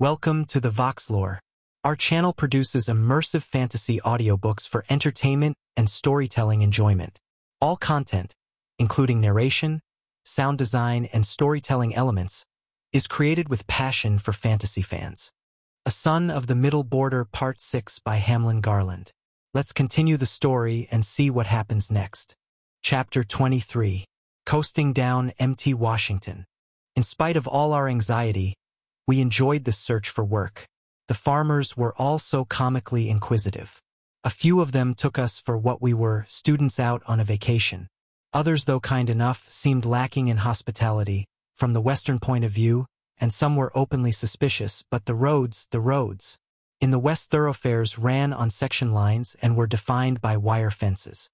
Welcome to the Vox Lore. Our channel produces immersive fantasy audiobooks for entertainment and storytelling enjoyment. All content, including narration, sound design, and storytelling elements, is created with passion for fantasy fans. A Son of the Middle Border Part 6 by Hamlin Garland. Let's continue the story and see what happens next. Chapter 23. Coasting Down Empty Washington. In spite of all our anxiety, we enjoyed the search for work. The farmers were all so comically inquisitive. A few of them took us for what we were, students out on a vacation. Others, though kind enough, seemed lacking in hospitality, from the Western point of view, and some were openly suspicious, but the roads. In the west, thoroughfares ran on section lines and were defined by wire fences.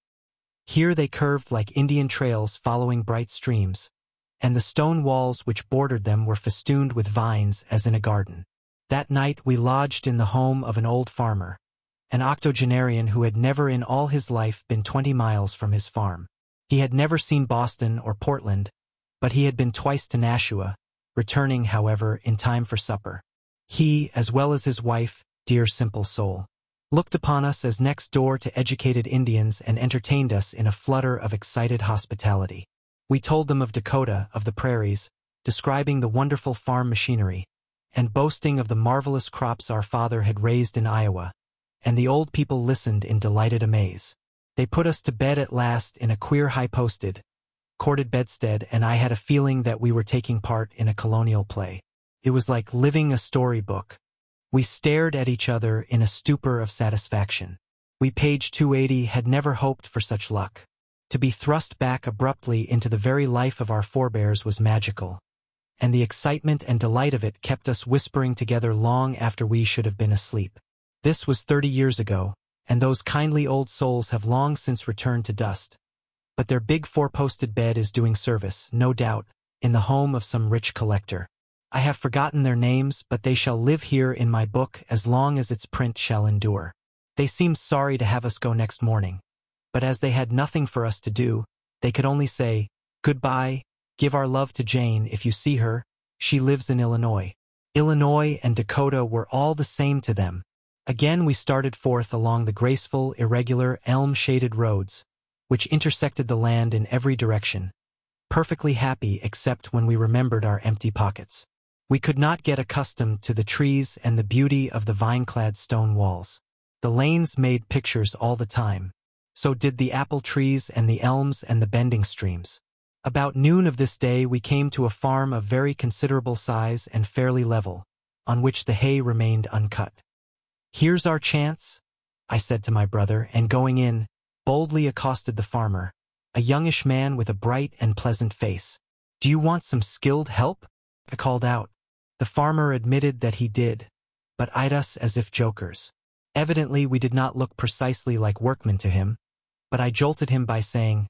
Here they curved like Indian trails following bright streams, and the stone walls which bordered them were festooned with vines as in a garden. That night we lodged in the home of an old farmer, an octogenarian who had never in all his life been 20 miles from his farm. He had never seen Boston or Portland, but he had been twice to Nashua, returning, however, in time for supper. He, as well as his wife, dear simple soul, looked upon us as next door to educated Indians and entertained us in a flutter of excited hospitality. We told them of Dakota, of the prairies, describing the wonderful farm machinery, and boasting of the marvelous crops our father had raised in Iowa, and the old people listened in delighted amaze. They put us to bed at last in a queer high-posted, corded bedstead, and I had a feeling that we were taking part in a colonial play. It was like living a storybook. We stared at each other in a stupor of satisfaction. We, page 280, had never hoped for such luck. To be thrust back abruptly into the very life of our forebears was magical, and the excitement and delight of it kept us whispering together long after we should have been asleep. This was 30 years ago, and those kindly old souls have long since returned to dust. But their big four-posted bed is doing service, no doubt, in the home of some rich collector. I have forgotten their names, but they shall live here in my book as long as its print shall endure. They seemed sorry to have us go next morning, but as they had nothing for us to do, they could only say, "Goodbye, give our love to Jane if you see her, she lives in Illinois." Illinois and Dakota were all the same to them. Again we started forth along the graceful, irregular, elm-shaded roads, which intersected the land in every direction, perfectly happy except when we remembered our empty pockets. We could not get accustomed to the trees and the beauty of the vine-clad stone walls. The lanes made pictures all the time. So did the apple trees and the elms and the bending streams. About noon of this day we came to a farm of very considerable size and fairly level, on which the hay remained uncut. "Here's our chance," I said to my brother, and going in, boldly accosted the farmer, a youngish man with a bright and pleasant face. "Do you want some skilled help?" I called out. The farmer admitted that he did, but eyed us as if jokers. Evidently we did not look precisely like workmen to him, but I jolted him by saying,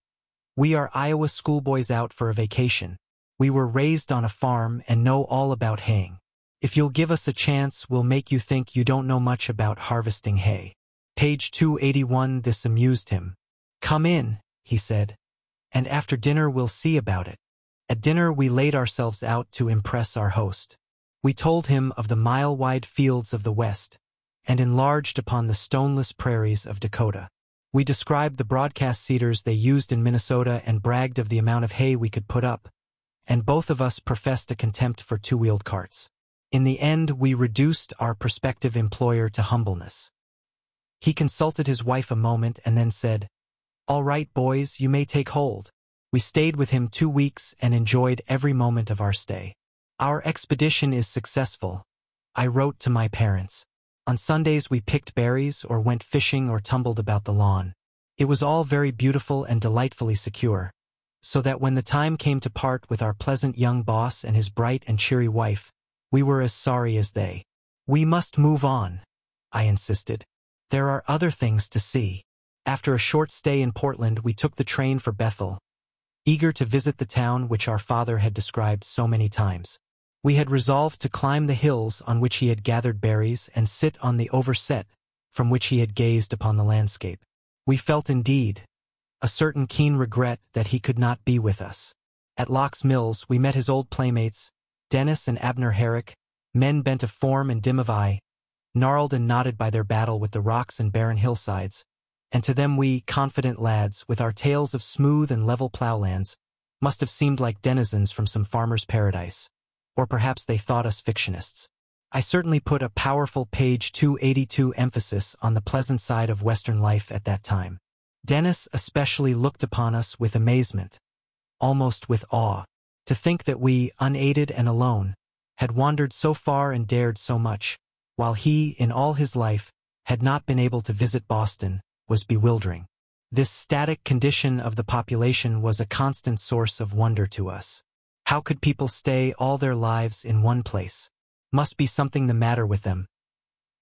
"We are Iowa schoolboys out for a vacation. We were raised on a farm and know all about haying. If you'll give us a chance, we'll make you think you don't know much about harvesting hay." Page 281. This amused him. "Come in," he said, "and after dinner we'll see about it." At dinner we laid ourselves out to impress our host. We told him of the mile-wide fields of the West, and enlarged upon the stoneless prairies of Dakota. We described the broadcast cedars they used in Minnesota and bragged of the amount of hay we could put up, and both of us professed a contempt for two-wheeled carts. In the end, we reduced our prospective employer to humbleness. He consulted his wife a moment and then said, "All right, boys, you may take hold." We stayed with him 2 weeks and enjoyed every moment of our stay. "Our expedition is successful," I wrote to my parents. "On Sundays we picked berries or went fishing or tumbled about the lawn. It was all very beautiful and delightfully secure, so that when the time came to part with our pleasant young boss and his bright and cheery wife, we were as sorry as they." "We must move on," I insisted. "There are other things to see." After a short stay in Portland, we took the train for Bethel, eager to visit the town which our father had described so many times. We had resolved to climb the hills on which he had gathered berries and sit on the overset from which he had gazed upon the landscape. We felt indeed a certain keen regret that he could not be with us. At Locke's Mills we met his old playmates, Dennis and Abner Herrick, men bent of form and dim of eye, gnarled and knotted by their battle with the rocks and barren hillsides, and to them we, confident lads, with our tales of smooth and level plowlands, must have seemed like denizens from some farmer's paradise. Or perhaps they thought us fictionists. I certainly put a powerful page 282 emphasis on the pleasant side of Western life at that time. Dennis especially looked upon us with amazement, almost with awe. To think that we, unaided and alone, had wandered so far and dared so much, while he, in all his life, had not been able to visit Boston, was bewildering. This static condition of the population was a constant source of wonder to us. How could people stay all their lives in one place? Must be something the matter with them.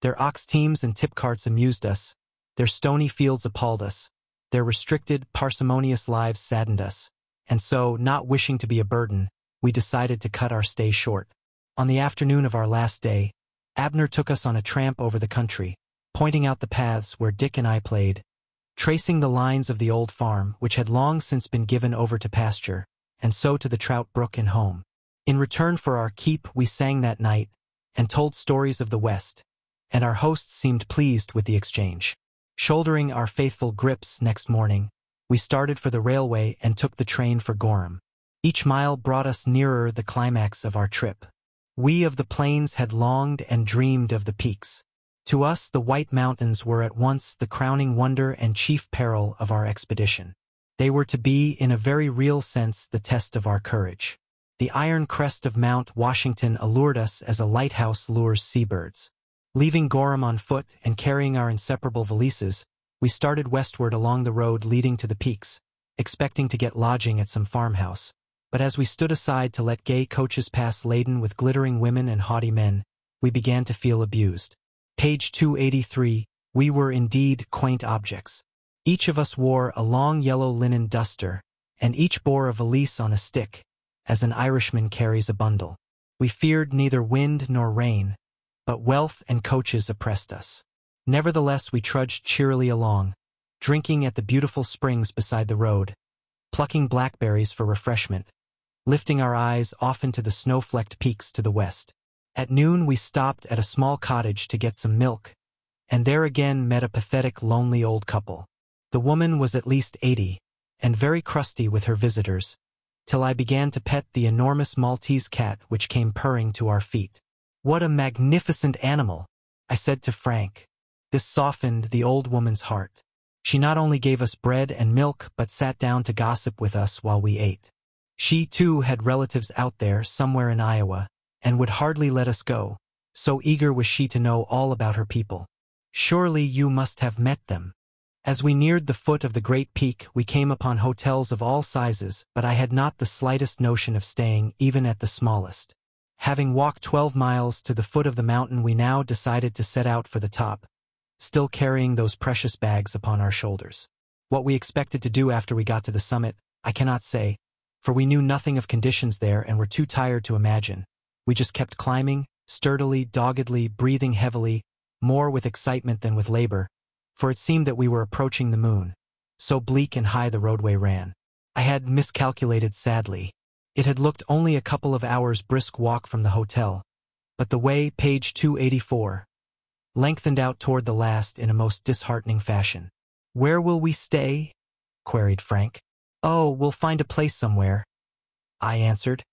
Their ox teams and tip carts amused us, their stony fields appalled us, their restricted, parsimonious lives saddened us, and so, not wishing to be a burden, we decided to cut our stay short. On the afternoon of our last day, Abner took us on a tramp over the country, pointing out the paths where Dick and I played, tracing the lines of the old farm which had long since been given over to pasture, and so to the trout brook and home. In return for our keep we sang that night, and told stories of the West, and our hosts seemed pleased with the exchange. Shouldering our faithful grips next morning, we started for the railway and took the train for Gorham. Each mile brought us nearer the climax of our trip. We of the plains had longed and dreamed of the peaks. To us the White Mountains were at once the crowning wonder and chief peril of our expedition. They were to be, in a very real sense, the test of our courage. The iron crest of Mount Washington allured us as a lighthouse lures seabirds. Leaving Gorham on foot and carrying our inseparable valises, we started westward along the road leading to the peaks, expecting to get lodging at some farmhouse. But as we stood aside to let gay coaches pass laden with glittering women and haughty men, we began to feel abused. Page 283, we were indeed quaint objects. Each of us wore a long yellow linen duster, and each bore a valise on a stick, as an Irishman carries a bundle. We feared neither wind nor rain, but wealth and coaches oppressed us. Nevertheless we trudged cheerily along, drinking at the beautiful springs beside the road, plucking blackberries for refreshment, lifting our eyes often to the snow-flecked peaks to the west. At noon we stopped at a small cottage to get some milk, and there again met a pathetic, lonely old couple. The woman was at least 80, and very crusty with her visitors, till I began to pet the enormous Maltese cat which came purring to our feet. "What a magnificent animal!" I said to Frank. This softened the old woman's heart. She not only gave us bread and milk but sat down to gossip with us while we ate. She, too, had relatives out there somewhere in Iowa, and would hardly let us go, so eager was she to know all about her people. "Surely you must have met them." As we neared the foot of the great peak, we came upon hotels of all sizes, but I had not the slightest notion of staying even at the smallest. Having walked 12 miles to the foot of the mountain, we now decided to set out for the top, still carrying those precious bags upon our shoulders. What we expected to do after we got to the summit, I cannot say, for we knew nothing of conditions there and were too tired to imagine. We just kept climbing, sturdily, doggedly, breathing heavily, more with excitement than with labor, for it seemed that we were approaching the moon. So bleak and high the roadway ran. I had miscalculated sadly. It had looked only a couple of hours' brisk walk from the hotel, but the way, page 284, lengthened out toward the last in a most disheartening fashion. "Where will we stay?" queried Frank. "Oh, we'll find a place somewhere," I answered,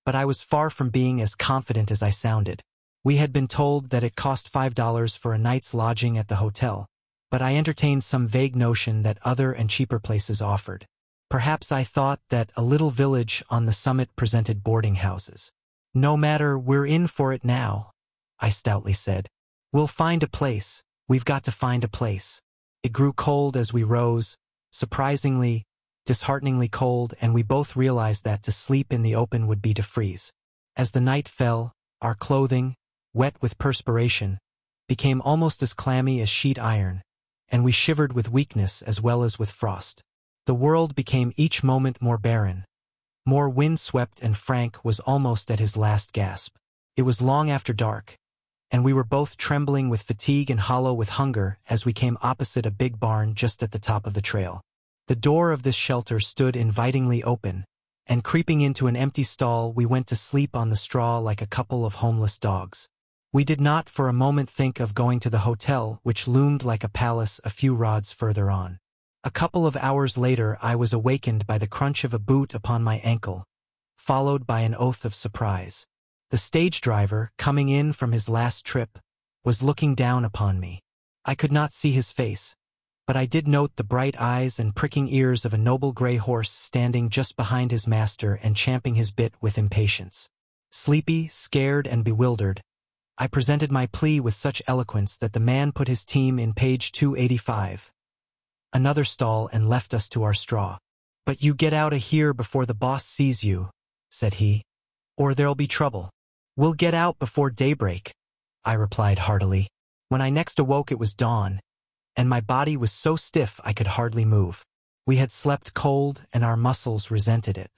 but I was far from being as confident as I sounded. We had been told that it cost $5 for a night's lodging at the hotel, but I entertained some vague notion that other and cheaper places offered. Perhaps I thought that a little village on the summit presented boarding houses. "No matter, we're in for it now," I stoutly said. "We'll find a place. We've got to find a place." It grew cold as we rose, surprisingly, dishearteningly cold, and we both realized that to sleep in the open would be to freeze. As the night fell, our clothing, wet with perspiration, became almost as clammy as sheet iron, and we shivered with weakness as well as with frost. The world became each moment more barren, more wind-swept, and Frank was almost at his last gasp. It was long after dark, and we were both trembling with fatigue and hollow with hunger as we came opposite a big barn just at the top of the trail. The door of this shelter stood invitingly open, and creeping into an empty stall, we went to sleep on the straw like a couple of homeless dogs. We did not for a moment think of going to the hotel, which loomed like a palace a few rods further on. A couple of hours later, I was awakened by the crunch of a boot upon my ankle, followed by an oath of surprise. The stage driver, coming in from his last trip, was looking down upon me. I could not see his face, but I did note the bright eyes and pricking ears of a noble gray horse standing just behind his master and champing his bit with impatience. Sleepy, scared, and bewildered, I presented my plea with such eloquence that the man put his team in page 285, another stall, and left us to our straw. "But you get out of here before the boss sees you," said he, "or there'll be trouble." "We'll get out before daybreak," I replied heartily. When I next awoke, it was dawn, and my body was so stiff I could hardly move. We had slept cold, and our muscles resented it.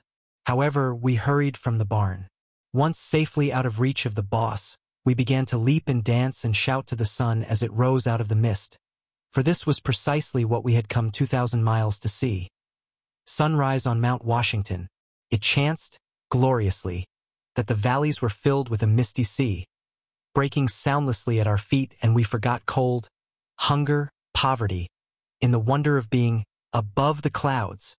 However, we hurried from the barn. Once safely out of reach of the boss, we began to leap and dance and shout to the sun as it rose out of the mist, for this was precisely what we had come 2,000 miles to see. Sunrise on Mount Washington. It chanced, gloriously, that the valleys were filled with a misty sea, breaking soundlessly at our feet, and we forgot cold, hunger, poverty, in the wonder of being above the clouds.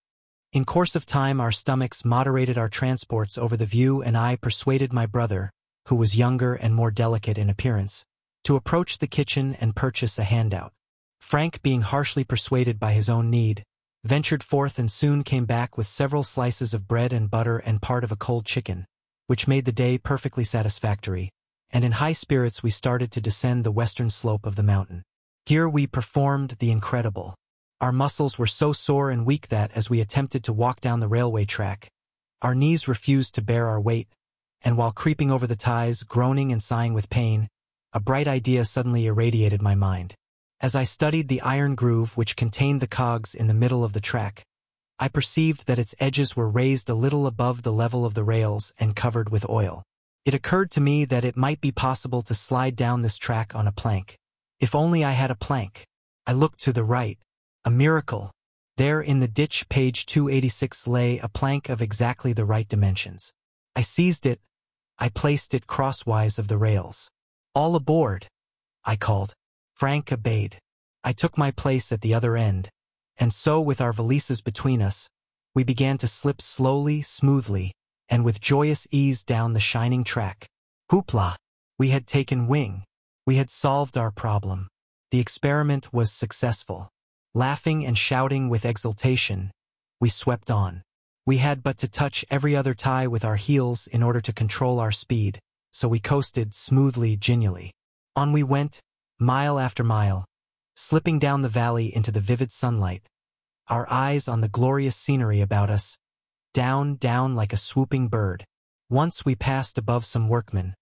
In course of time, our stomachs moderated our transports over the view, and I persuaded my brother, who was younger and more delicate in appearance, to approach the kitchen and purchase a handout. Frank, being harshly persuaded by his own need, ventured forth and soon came back with several slices of bread and butter and part of a cold chicken, which made the day perfectly satisfactory, and in high spirits we started to descend the western slope of the mountain. Here we performed the incredible. Our muscles were so sore and weak that, as we attempted to walk down the railway track, our knees refused to bear our weight, and while creeping over the ties, groaning and sighing with pain, a bright idea suddenly irradiated my mind. As I studied the iron groove which contained the cogs in the middle of the track, I perceived that its edges were raised a little above the level of the rails and covered with oil. It occurred to me that it might be possible to slide down this track on a plank. If only I had a plank. I looked to the right. A miracle. There in the ditch, page 286, lay a plank of exactly the right dimensions. I seized it. I placed it crosswise of the rails. "All aboard," I called. Frank obeyed. I took my place at the other end, and so, with our valises between us, we began to slip slowly, smoothly, and with joyous ease down the shining track. Hoopla! We had taken wing. We had solved our problem. The experiment was successful. Laughing and shouting with exultation, we swept on. We had but to touch every other tie with our heels in order to control our speed, so we coasted smoothly, genially. On we went, mile after mile, slipping down the valley into the vivid sunlight, our eyes on the glorious scenery about us, down, down like a swooping bird. Once we passed above some workmen,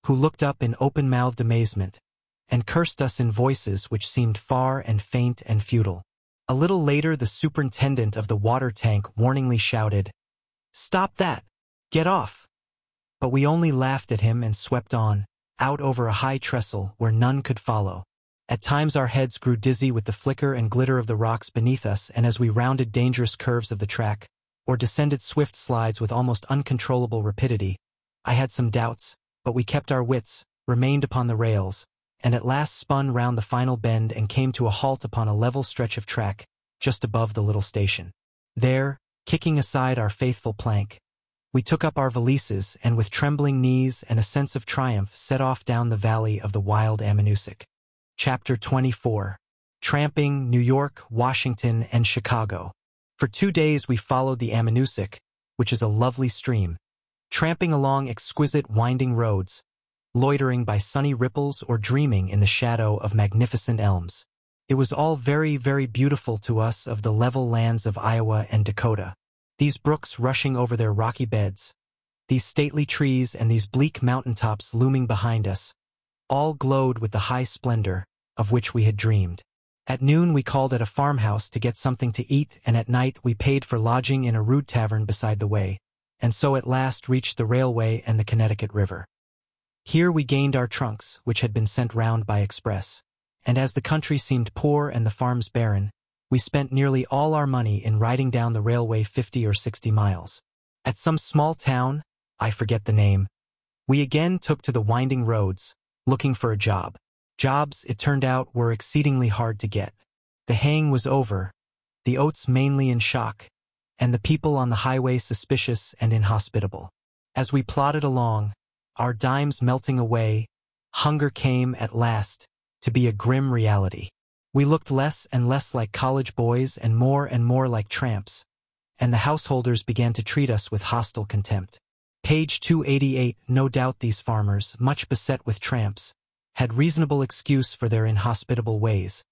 who looked up in open-mouthed amazement, and cursed us in voices which seemed far and faint and futile. A little later, the superintendent of the water tank warningly shouted, "Stop that! Get off!" But we only laughed at him and swept on, out over a high trestle where none could follow. At times our heads grew dizzy with the flicker and glitter of the rocks beneath us, and as we rounded dangerous curves of the track, or descended swift slides with almost uncontrollable rapidity, I had some doubts, but we kept our wits, remained upon the rails, and at last spun round the final bend and came to a halt upon a level stretch of track, just above the little station. There, kicking aside our faithful plank, we took up our valises and with trembling knees and a sense of triumph set off down the valley of the wild Ammonoosuc. Chapter 24. Tramping New York, Washington, and Chicago. For 2 days we followed the Ammonoosuc, which is a lovely stream, tramping along exquisite winding roads, loitering by sunny ripples or dreaming in the shadow of magnificent elms. It was all very, very beautiful to us of the level lands of Iowa and Dakota. These brooks rushing over their rocky beds, these stately trees and these bleak mountaintops looming behind us, all glowed with the high splendor of which we had dreamed. At noon we called at a farmhouse to get something to eat, and at night we paid for lodging in a rude tavern beside the way, and so at last reached the railway and the Connecticut River. Here we gained our trunks, which had been sent round by express, and as the country seemed poor and the farms barren, we spent nearly all our money in riding down the railway 50 or 60 miles. At some small town, I forget the name, we again took to the winding roads, looking for a job. Jobs, it turned out, were exceedingly hard to get. The haying was over, the oats mainly in shock, and the people on the highway suspicious and inhospitable. As we plodded along, our dimes melting away, hunger came at last to be a grim reality. We looked less and less like college boys and more like tramps, and the householders began to treat us with hostile contempt. Page 288. No doubt these farmers, much beset with tramps, had reasonable excuse for their inhospitable ways,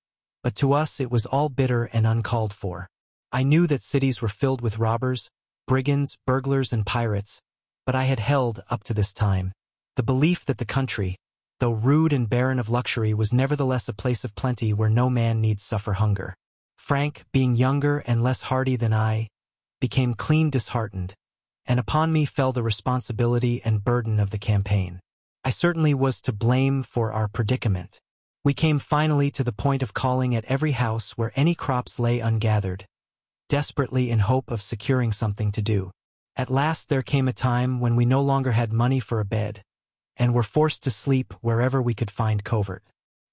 but to us it was all bitter and uncalled for. I knew that cities were filled with robbers, brigands, burglars, and pirates, but I had held, up to this time, the belief that the country, though rude and barren of luxury, was nevertheless a place of plenty where no man need suffer hunger. Frank, being younger and less hardy than I, became clean disheartened, and upon me fell the responsibility and burden of the campaign. I certainly was to blame for our predicament. We came finally to the point of calling at every house where any crops lay ungathered, desperately in hope of securing something to do. At last there came a time when we no longer had money for a bed, and were forced to sleep wherever we could find covert.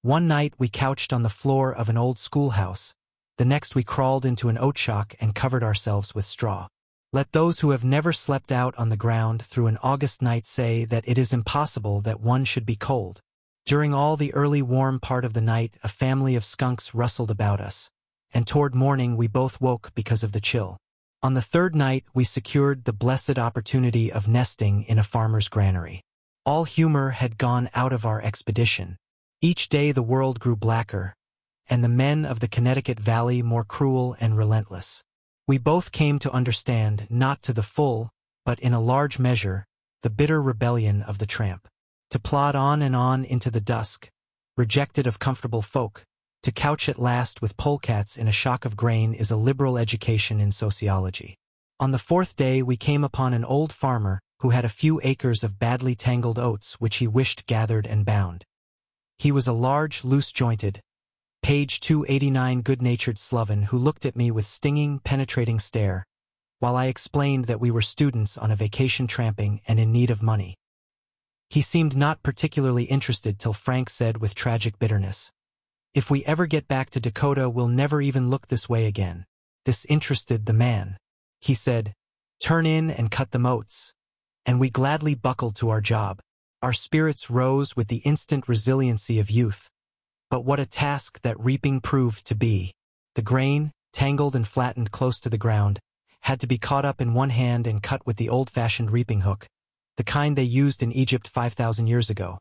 One night we couched on the floor of an old schoolhouse, the next we crawled into an oat shock and covered ourselves with straw. Let those who have never slept out on the ground through an August night say that it is impossible that one should be cold. During all the early warm part of the night a family of skunks rustled about us, and toward morning we both woke because of the chill. On the third night we secured the blessed opportunity of nesting in a farmer's granary. All humor had gone out of our expedition. Each day the world grew blacker, and the men of the Connecticut Valley more cruel and relentless. We both came to understand, not to the full, but in a large measure, the bitter rebellion of the tramp. To plod on and on into the dusk, rejected of comfortable folk, to couch at last with polecats in a shock of grain is a liberal education in sociology. On the fourth day we came upon an old farmer who had a few acres of badly tangled oats which he wished gathered and bound. He was a large, loose-jointed, page 289 good-natured sloven who looked at me with stinging, penetrating stare, while I explained that we were students on a vacation tramping and in need of money. He seemed not particularly interested till Frank said with tragic bitterness, "If we ever get back to Dakota, we'll never even look this way again." This interested the man. He said, "Turn in and cut them oats." And we gladly buckled to our job. Our spirits rose with the instant resiliency of youth. But what a task that reaping proved to be. The grain, tangled and flattened close to the ground, had to be caught up in one hand and cut with the old-fashioned reaping hook, the kind they used in Egypt 5,000 years ago.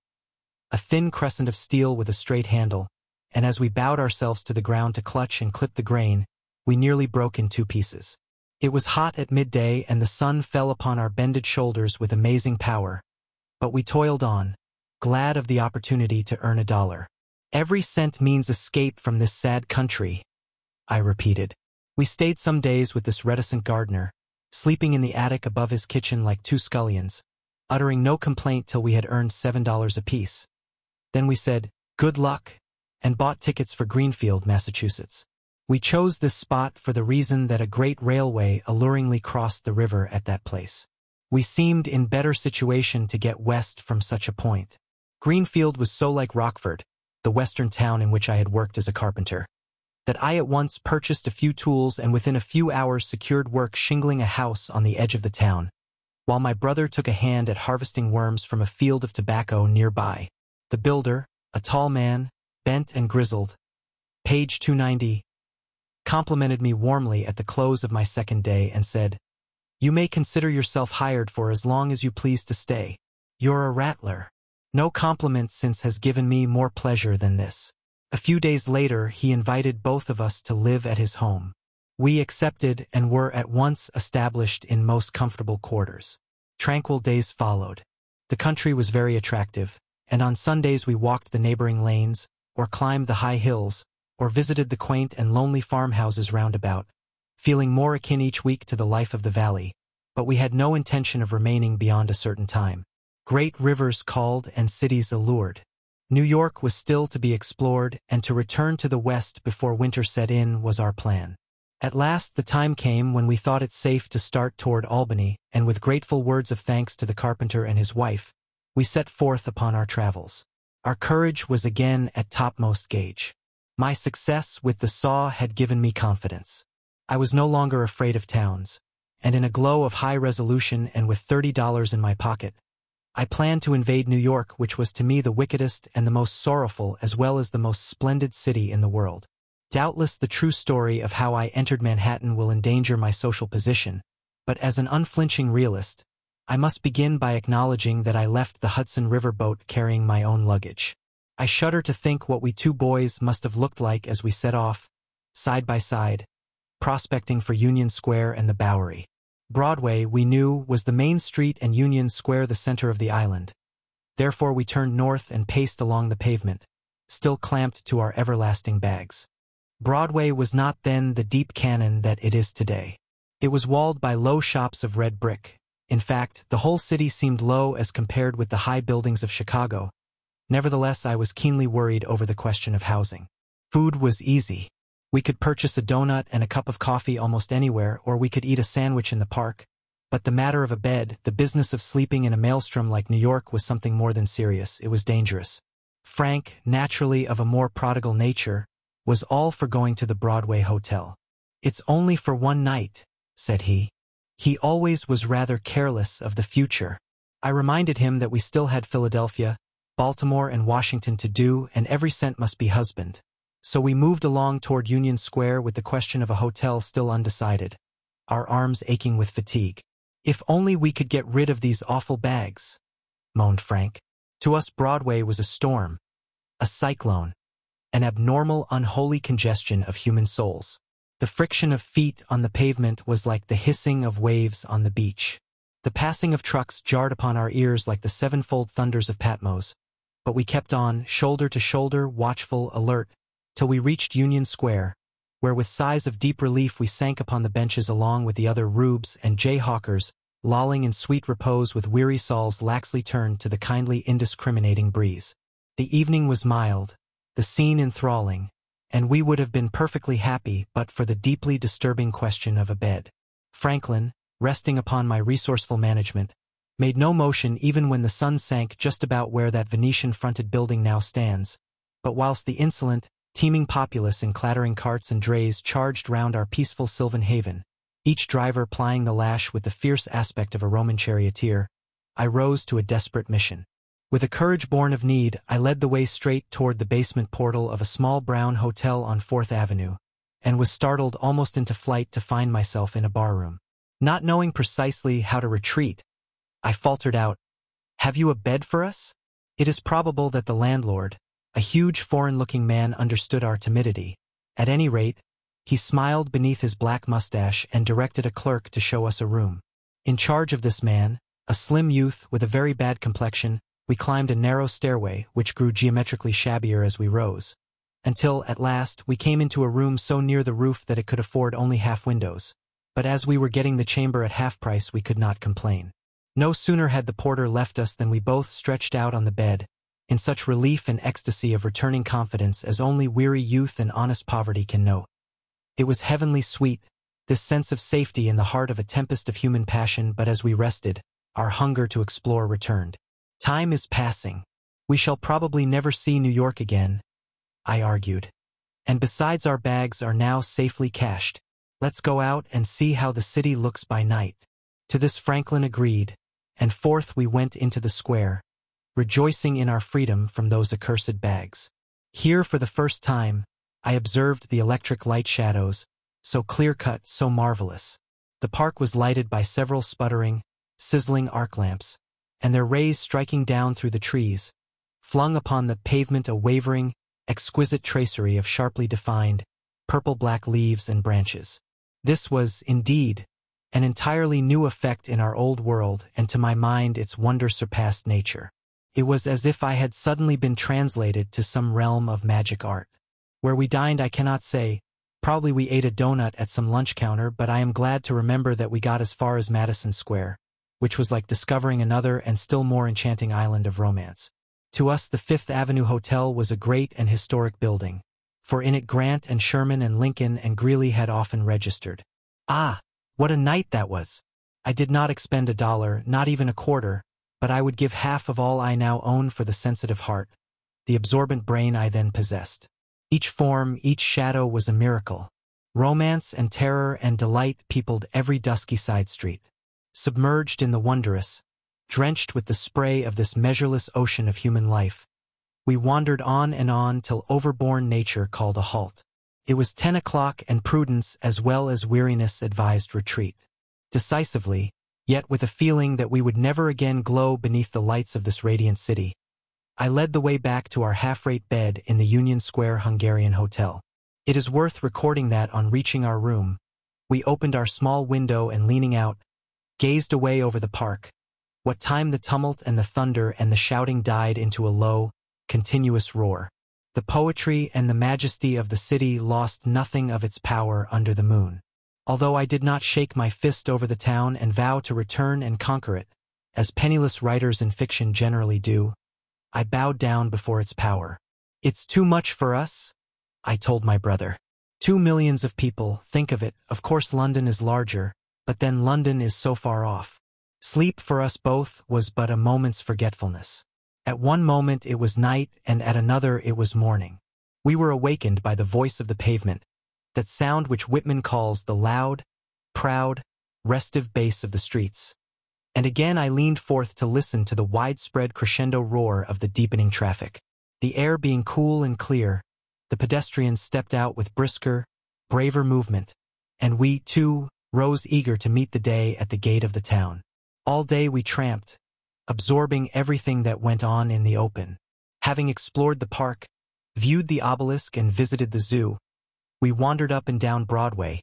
A thin crescent of steel with a straight handle, and as we bowed ourselves to the ground to clutch and clip the grain, we nearly broke in two pieces. It was hot at midday and the sun fell upon our bended shoulders with amazing power, but we toiled on, glad of the opportunity to earn $1. "Every cent means escape from this sad country," I repeated. We stayed some days with this reticent gardener, sleeping in the attic above his kitchen like two scullions, uttering no complaint till we had earned $7 apiece. Then we said, "Good luck," and bought tickets for Greenfield, Massachusetts. We chose this spot for the reason that a great railway alluringly crossed the river at that place. We seemed in better situation to get west from such a point. Greenfield was so like Rockford, the western town in which I had worked as a carpenter, that I at once purchased a few tools and within a few hours secured work shingling a house on the edge of the town, while my brother took a hand at harvesting worms from a field of tobacco nearby. The builder, a tall man, bent and grizzled, page 290, complimented me warmly at the close of my second day and said, "You may consider yourself hired for as long as you please to stay. You're a rattler." No compliment since has given me more pleasure than this. A few days later he invited both of us to live at his home. We accepted and were at once established in most comfortable quarters. Tranquil days followed. The country was very attractive, and on Sundays we walked the neighboring lanes, or climbed the high hills, or visited the quaint and lonely farmhouses round about, feeling more akin each week to the life of the valley, but we had no intention of remaining beyond a certain time. Great rivers called and cities allured. New York was still to be explored, and to return to the west before winter set in was our plan. At last the time came when we thought it safe to start toward Albany, and with grateful words of thanks to the carpenter and his wife, we set forth upon our travels. Our courage was again at topmost gauge. My success with the saw had given me confidence. I was no longer afraid of towns, and in a glow of high resolution and with $30 in my pocket, I planned to invade New York, which was to me the wickedest and the most sorrowful as well as the most splendid city in the world. Doubtless the true story of how I entered Manhattan will endanger my social position, but as an unflinching realist, I must begin by acknowledging that I left the Hudson River boat carrying my own luggage. I shudder to think what we two boys must have looked like as we set off, side by side, prospecting for Union Square and the Bowery. Broadway, we knew, was the main street and Union Square the center of the island. Therefore we turned north and paced along the pavement, still clamped to our everlasting bags. Broadway was not then the deep canon that it is today. It was walled by low shops of red brick. In fact, the whole city seemed low as compared with the high buildings of Chicago. Nevertheless, I was keenly worried over the question of housing. Food was easy. We could purchase a donut and a cup of coffee almost anywhere, or we could eat a sandwich in the park. But the matter of a bed, the business of sleeping in a maelstrom like New York, was something more than serious. It was dangerous. Frank, naturally of a more prodigal nature, was all for going to the Broadway Hotel. "It's only for one night," said he. He always was rather careless of the future. I reminded him that we still had Philadelphia, Baltimore, and Washington to do, and every cent must be husbanded. So we moved along toward Union Square with the question of a hotel still undecided, our arms aching with fatigue. "If only we could get rid of these awful bags," moaned Frank. To us Broadway was a storm, a cyclone, an abnormal, unholy congestion of human souls. The friction of feet on the pavement was like the hissing of waves on the beach. The passing of trucks jarred upon our ears like the sevenfold thunders of Patmos, but we kept on, shoulder to shoulder, watchful, alert, till we reached Union Square, where with sighs of deep relief we sank upon the benches along with the other rubes and jayhawkers, lolling in sweet repose with weary souls laxly turned to the kindly indiscriminating breeze. The evening was mild, the scene enthralling, and we would have been perfectly happy but for the deeply disturbing question of a bed. Franklin, resting upon my resourceful management, made no motion even when the sun sank just about where that Venetian-fronted building now stands, but whilst the insolent, teeming populace in clattering carts and drays charged round our peaceful sylvan haven, each driver plying the lash with the fierce aspect of a Roman charioteer, I rose to a desperate mission. With a courage born of need, I led the way straight toward the basement portal of a small brown hotel on 4th Avenue, and was startled almost into flight to find myself in a barroom. Not knowing precisely how to retreat, I faltered out, "Have you a bed for us?" It is probable that the landlord, a huge foreign-looking man, understood our timidity. At any rate, he smiled beneath his black mustache and directed a clerk to show us a room. In charge of this man, a slim youth with a very bad complexion, we climbed a narrow stairway which grew geometrically shabbier as we rose, until, at last, we came into a room so near the roof that it could afford only half windows. But as we were getting the chamber at half price, we could not complain. No sooner had the porter left us than we both stretched out on the bed, in such relief and ecstasy of returning confidence as only weary youth and honest poverty can know. It was heavenly sweet, this sense of safety in the heart of a tempest of human passion, but as we rested, our hunger to explore returned. "Time is passing. We shall probably never see New York again," I argued. "And besides, our bags are now safely cached. Let's go out and see how the city looks by night." To this Franklin agreed, and forth we went into the square, rejoicing in our freedom from those accursed bags. Here, for the first time, I observed the electric light shadows, so clear-cut, so marvelous. The park was lighted by several sputtering, sizzling arc lamps, and their rays striking down through the trees, flung upon the pavement a wavering, exquisite tracery of sharply defined, purple-black leaves and branches. This was, indeed, an entirely new effect in our old world, and to my mind its wonder surpassed nature. It was as if I had suddenly been translated to some realm of magic art. Where we dined I cannot say. Probably we ate a donut at some lunch counter, but I am glad to remember that we got as far as Madison Square, which was like discovering another and still more enchanting island of romance. To us the Fifth Avenue Hotel was a great and historic building, for in it Grant and Sherman and Lincoln and Greeley had often registered. Ah, what a night that was! I did not expend $1, not even a quarter, but I would give half of all I now own for the sensitive heart, the absorbent brain I then possessed. Each form, each shadow was a miracle. Romance and terror and delight peopled every dusky side street. Submerged in the wondrous, drenched with the spray of this measureless ocean of human life, we wandered on till overborne nature called a halt. It was 10 o'clock and prudence as well as weariness advised retreat. Decisively, yet with a feeling that we would never again glow beneath the lights of this radiant city, I led the way back to our half-rate bed in the Union Square Hungarian Hotel. It is worth recording that on reaching our room, we opened our small window and leaning out, gazed away over the park. What time the tumult and the thunder and the shouting died into a low, continuous roar. The poetry and the majesty of the city lost nothing of its power under the moon. Although I did not shake my fist over the town and vow to return and conquer it, as penniless writers in fiction generally do, I bowed down before its power. It's too much for us, I told my brother. 2 millions of people, think of it. Of course London is larger, but then London is so far off. Sleep for us both was but a moment's forgetfulness. At one moment it was night and at another it was morning. We were awakened by the voice of the pavement, that sound which Whitman calls the loud, proud, restive bass of the streets. And again I leaned forth to listen to the widespread crescendo roar of the deepening traffic. The air being cool and clear, the pedestrians stepped out with brisker, braver movement, and we, too, rose eager to meet the day at the gate of the town. All day we tramped, absorbing everything that went on in the open. Having explored the park, viewed the obelisk and visited the zoo, we wandered up and down Broadway,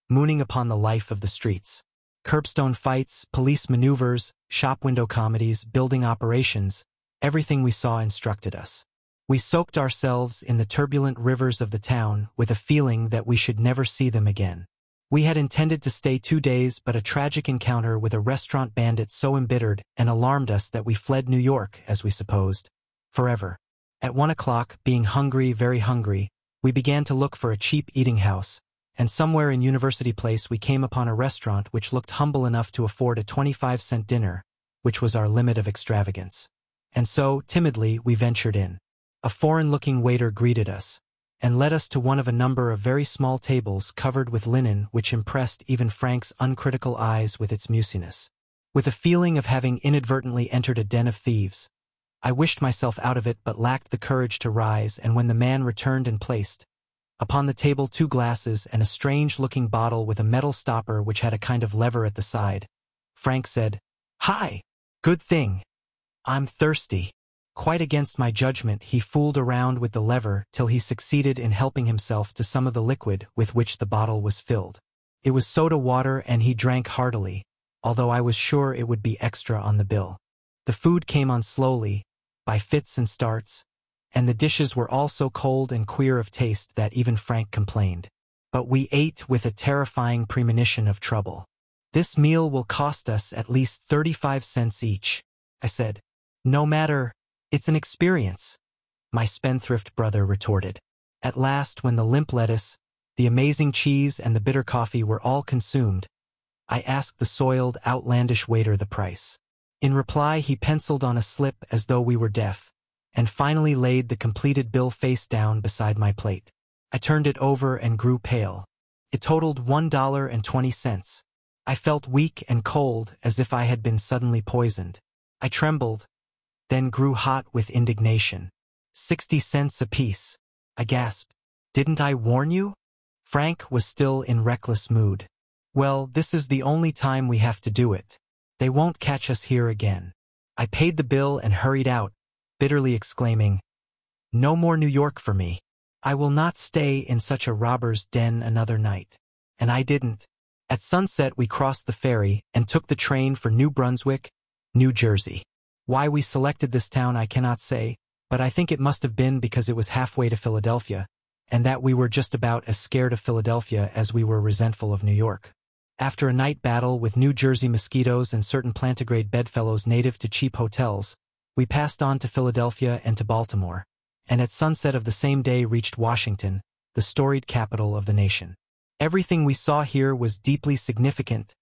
mooning upon the life of the streets. Curbstone fights, police maneuvers, shop window comedies, building operations, everything we saw instructed us. We soaked ourselves in the turbulent rivers of the town with a feeling that we should never see them again. We had intended to stay 2 days, but a tragic encounter with a restaurant bandit so embittered and alarmed us that we fled New York, as we supposed, forever. At 1 o'clock, being hungry, very hungry, we began to look for a cheap eating house, and somewhere in University Place we came upon a restaurant which looked humble enough to afford a 25-cent dinner, which was our limit of extravagance. And so, timidly, we ventured in. A foreign-looking waiter greeted us, and led us to one of a number of very small tables covered with linen which impressed even Frank's uncritical eyes with its muciness. With a feeling of having inadvertently entered a den of thieves, I wished myself out of it but lacked the courage to rise, and when the man returned and placed upon the table 2 glasses and a strange-looking bottle with a metal stopper which had a kind of lever at the side, Frank said, "Hi! Good thing. I'm thirsty." Quite against my judgment, he fooled around with the lever till he succeeded in helping himself to some of the liquid with which the bottle was filled. It was soda water and he drank heartily, although I was sure it would be extra on the bill. The food came on slowly, by fits and starts, and the dishes were all so cold and queer of taste that even Frank complained. But we ate with a terrifying premonition of trouble. "This meal will cost us at least 35 cents each," I said. "No matter. It's an experience," my spendthrift brother retorted. At last, when the limp lettuce, the amazing cheese, and the bitter coffee were all consumed, I asked the soiled, outlandish waiter the price. In reply, he penciled on a slip as though we were deaf, and finally laid the completed bill face down beside my plate. I turned it over and grew pale. It totaled $1.20. I felt weak and cold, as if I had been suddenly poisoned. I trembled, then grew hot with indignation. 60 cents apiece, I gasped. "Didn't I warn you?" Frank was still in reckless mood. "Well, this is the only time we have to do it. They won't catch us here again." I paid the bill and hurried out, bitterly exclaiming, "No more New York for me. I will not stay in such a robber's den another night." And I didn't. At sunset we crossed the ferry and took the train for New Brunswick, New Jersey. Why we selected this town I cannot say, but I think it must have been because it was halfway to Philadelphia, and that we were just about as scared of Philadelphia as we were resentful of New York. After a night battle with New Jersey mosquitoes and certain plantigrade bedfellows native to cheap hotels, we passed on to Philadelphia and to Baltimore, and at sunset of the same day reached Washington, the storied capital of the nation. Everything we saw here was deeply significant,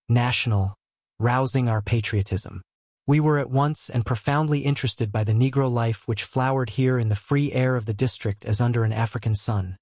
national, rousing our patriotism. We were at once and profoundly interested by the Negro life which flowered here in the free air of the district as under an African sun.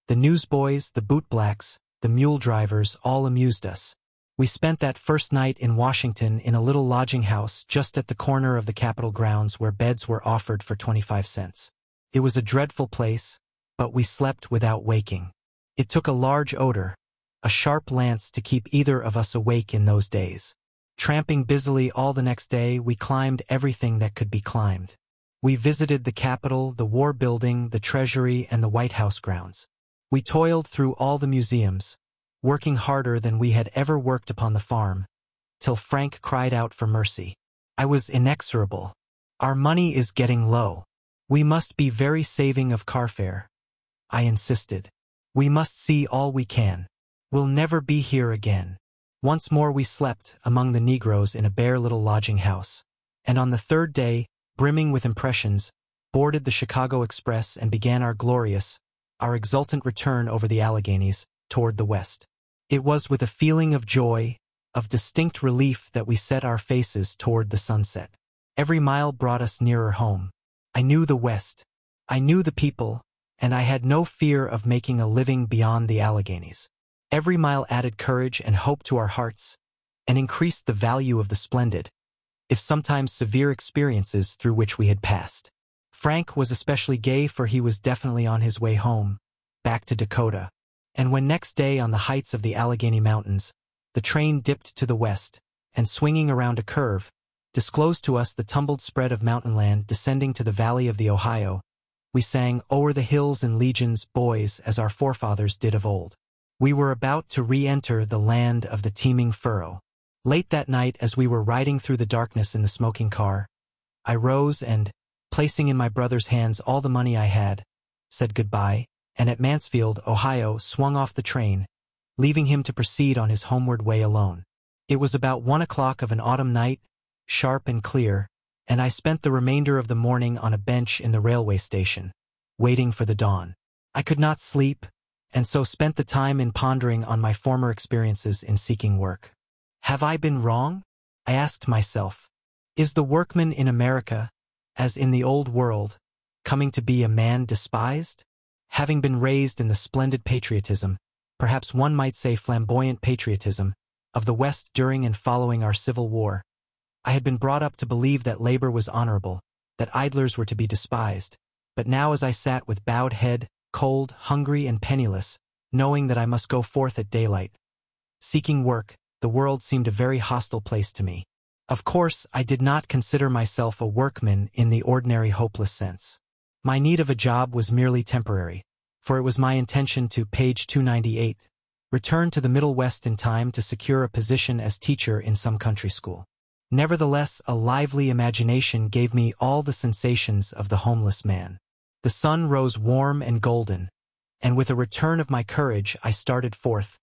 The newsboys, the bootblacks, the mule drivers all amused us. We spent that first night in Washington in a little lodging house just at the corner of the Capitol grounds where beds were offered for 25 cents. It was a dreadful place, but we slept without waking. It took a large odor, a sharp lance to keep either of us awake in those days. Tramping busily all the next day, we climbed everything that could be climbed. We visited the Capitol, the War Building, the Treasury, and the White House grounds. We toiled through all the museums, working harder than we had ever worked upon the farm, till Frank cried out for mercy. I was inexorable. Our money is getting low. We must be very saving of car fare. I insisted. We must see all we can. We'll never be here again. Once more we slept among the Negroes in a bare little lodging house, and on the third day, brimming with impressions, boarded the Chicago Express and began our glorious, our exultant return over the Alleghenies, toward the west. It was with a feeling of joy, of distinct relief that we set our faces toward the sunset. Every mile brought us nearer home. I knew the West. I knew the people, and I had no fear of making a living beyond the Alleghenies. Every mile added courage and hope to our hearts, and increased the value of the splendid, if sometimes severe experiences through which we had passed. Frank was especially gay, for he was definitely on his way home, back to Dakota, and when next day on the heights of the Allegheny Mountains, the train dipped to the west, and swinging around a curve, disclosed to us the tumbled spread of mountainland descending to the valley of the Ohio, we sang "O'er the Hills in Legions, Boys," as our forefathers did of old. We were about to re-enter the land of the teeming furrow. Late that night, as we were riding through the darkness in the smoking car, I rose and, placing in my brother's hands all the money I had, said goodbye, and at Mansfield, Ohio, swung off the train, leaving him to proceed on his homeward way alone. It was about 1 o'clock of an autumn night, sharp and clear, and I spent the remainder of the morning on a bench in the railway station, waiting for the dawn. I could not sleep, and so spent the time in pondering on my former experiences in seeking work. Have I been wrong? I asked myself. Is the workman in America, as in the old world, coming to be a man despised? Having been raised in the splendid patriotism, perhaps one might say flamboyant patriotism, of the West during and following our Civil War, I had been brought up to believe that labor was honorable, that idlers were to be despised, but now as I sat with bowed head, cold, hungry, and penniless, knowing that I must go forth at daylight, seeking work, the world seemed a very hostile place to me. Of course, I did not consider myself a workman in the ordinary hopeless sense. My need of a job was merely temporary, for it was my intention to, page 298, return to the Middle West in time to secure a position as teacher in some country school. Nevertheless, a lively imagination gave me all the sensations of the homeless man. The sun rose warm and golden, and with a return of my courage I started forth,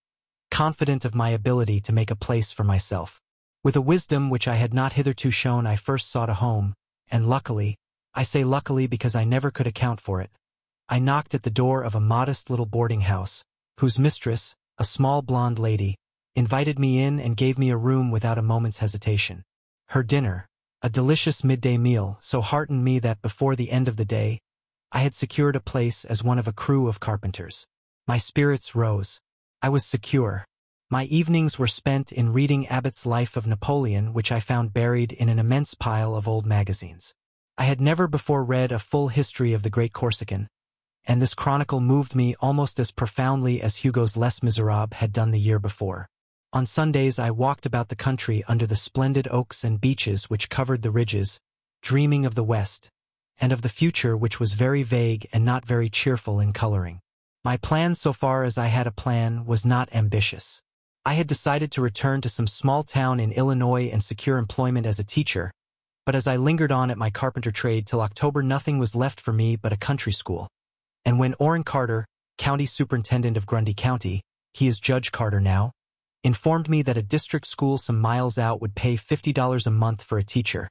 confident of my ability to make a place for myself. With a wisdom which I had not hitherto shown, I first sought a home, and luckily, I say luckily because I never could account for it, I knocked at the door of a modest little boarding house, whose mistress, a small blonde lady, invited me in and gave me a room without a moment's hesitation. Her dinner, a delicious midday meal, so heartened me that before the end of the day, I had secured a place as one of a crew of carpenters. My spirits rose. I was secure. My evenings were spent in reading Abbott's Life of Napoleon, which I found buried in an immense pile of old magazines. I had never before read a full history of the great Corsican, and this chronicle moved me almost as profoundly as Hugo's Les Miserables had done the year before. On Sundays I walked about the country under the splendid oaks and beeches which covered the ridges, dreaming of the West, and of the future which was very vague and not very cheerful in coloring. My plan, so far as I had a plan, was not ambitious. I had decided to return to some small town in Illinois and secure employment as a teacher, but as I lingered on at my carpenter trade till October, nothing was left for me but a country school. And when Orrin Carter, county superintendent of Grundy County, he is Judge Carter now, informed me that a district school some miles out would pay $50 a month for a teacher,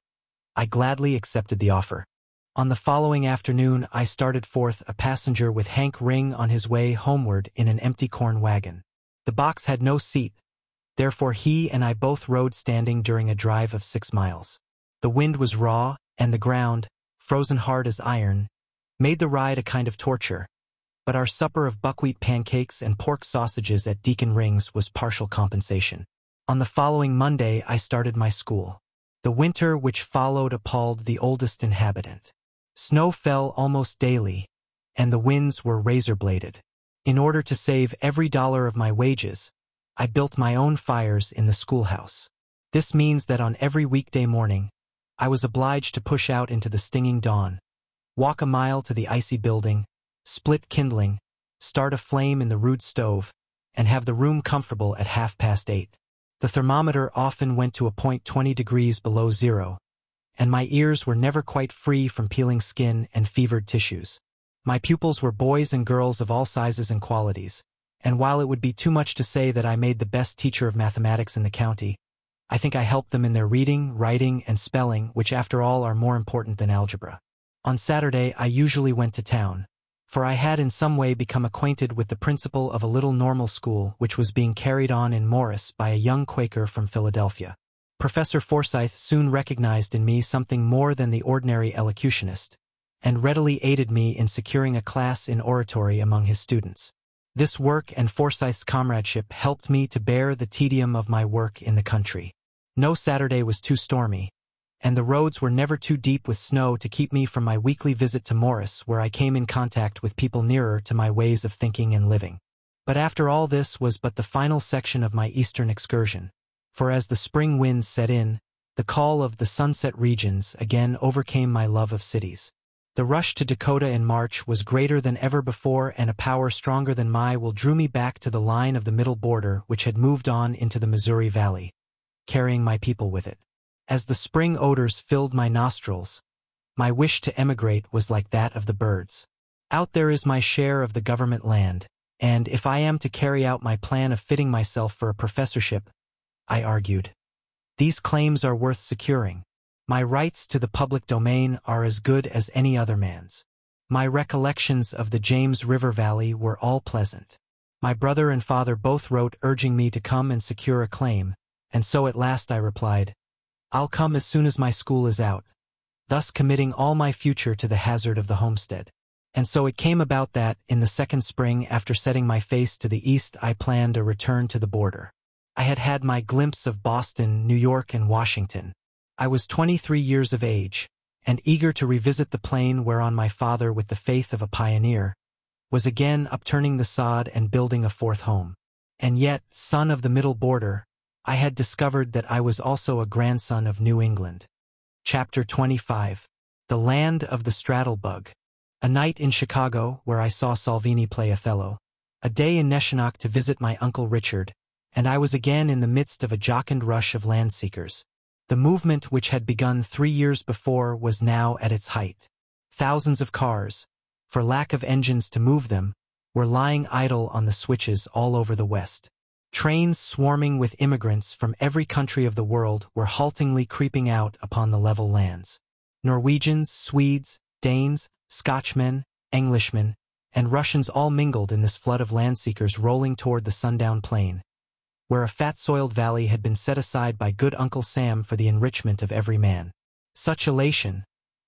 I gladly accepted the offer. On the following afternoon I started forth a passenger with Hank Ring on his way homeward in an empty corn wagon. The box had no seat, therefore he and I both rode standing during a drive of 6 miles. The wind was raw, and the ground, frozen hard as iron, made the ride a kind of torture, but our supper of buckwheat pancakes and pork sausages at Deacon Ring's was partial compensation. On the following Monday I started my school. The winter which followed appalled the oldest inhabitant. Snow fell almost daily, and the winds were razor-bladed. In order to save every dollar of my wages, I built my own fires in the schoolhouse. This means that on every weekday morning, I was obliged to push out into the stinging dawn, walk a mile to the icy building, split kindling, start a flame in the rude stove, and have the room comfortable at 8:30. The thermometer often went to a point 20 degrees below zero, and my ears were never quite free from peeling skin and fevered tissues. My pupils were boys and girls of all sizes and qualities, and while it would be too much to say that I made the best teacher of mathematics in the county, I think I helped them in their reading, writing, and spelling, which after all are more important than algebra. On Saturday I usually went to town, for I had in some way become acquainted with the principal of a little normal school which was being carried on in Morris by a young Quaker from Philadelphia. Professor Forsyth soon recognized in me something more than the ordinary elocutionist, and readily aided me in securing a class in oratory among his students. This work and Forsyth's comradeship helped me to bear the tedium of my work in the country. No Saturday was too stormy, and the roads were never too deep with snow to keep me from my weekly visit to Morris, where I came in contact with people nearer to my ways of thinking and living. But after all this was but the final section of my eastern excursion, for as the spring winds set in, the call of the sunset regions again overcame my love of cities. The rush to Dakota in March was greater than ever before, and a power stronger than mine drew me back to the line of the middle border which had moved on into the Missouri Valley, carrying my people with it. As the spring odors filled my nostrils, my wish to emigrate was like that of the birds. Out there is my share of the government land, and if I am to carry out my plan of fitting myself for a professorship, I argued, these claims are worth securing. My rights to the public domain are as good as any other man's. My recollections of the James River Valley were all pleasant. My brother and father both wrote urging me to come and secure a claim, and so at last I replied, I'll come as soon as my school is out, thus committing all my future to the hazard of the homestead. And so it came about that, in the second spring after setting my face to the east, I planned a return to the border. I had had my glimpse of Boston, New York, and Washington. I was 23 years of age, and eager to revisit the plain whereon my father, with the faith of a pioneer, was again upturning the sod and building a fourth home. And yet, son of the middle border, I had discovered that I was also a grandson of New England. Chapter 25. The Land of the Straddlebug. A night in Chicago, where I saw Salvini play Othello. A day in Neshonoc to visit my Uncle Richard, and I was again in the midst of a jocund rush of land seekers. The movement which had begun 3 years before was now at its height. Thousands of cars, for lack of engines to move them, were lying idle on the switches all over the West. Trains swarming with immigrants from every country of the world were haltingly creeping out upon the level lands. Norwegians, Swedes, Danes, Scotchmen, Englishmen, and Russians all mingled in this flood of landseekers rolling toward the sundown plain, where a fat-soiled valley had been set aside by good Uncle Sam for the enrichment of every man. Such elation,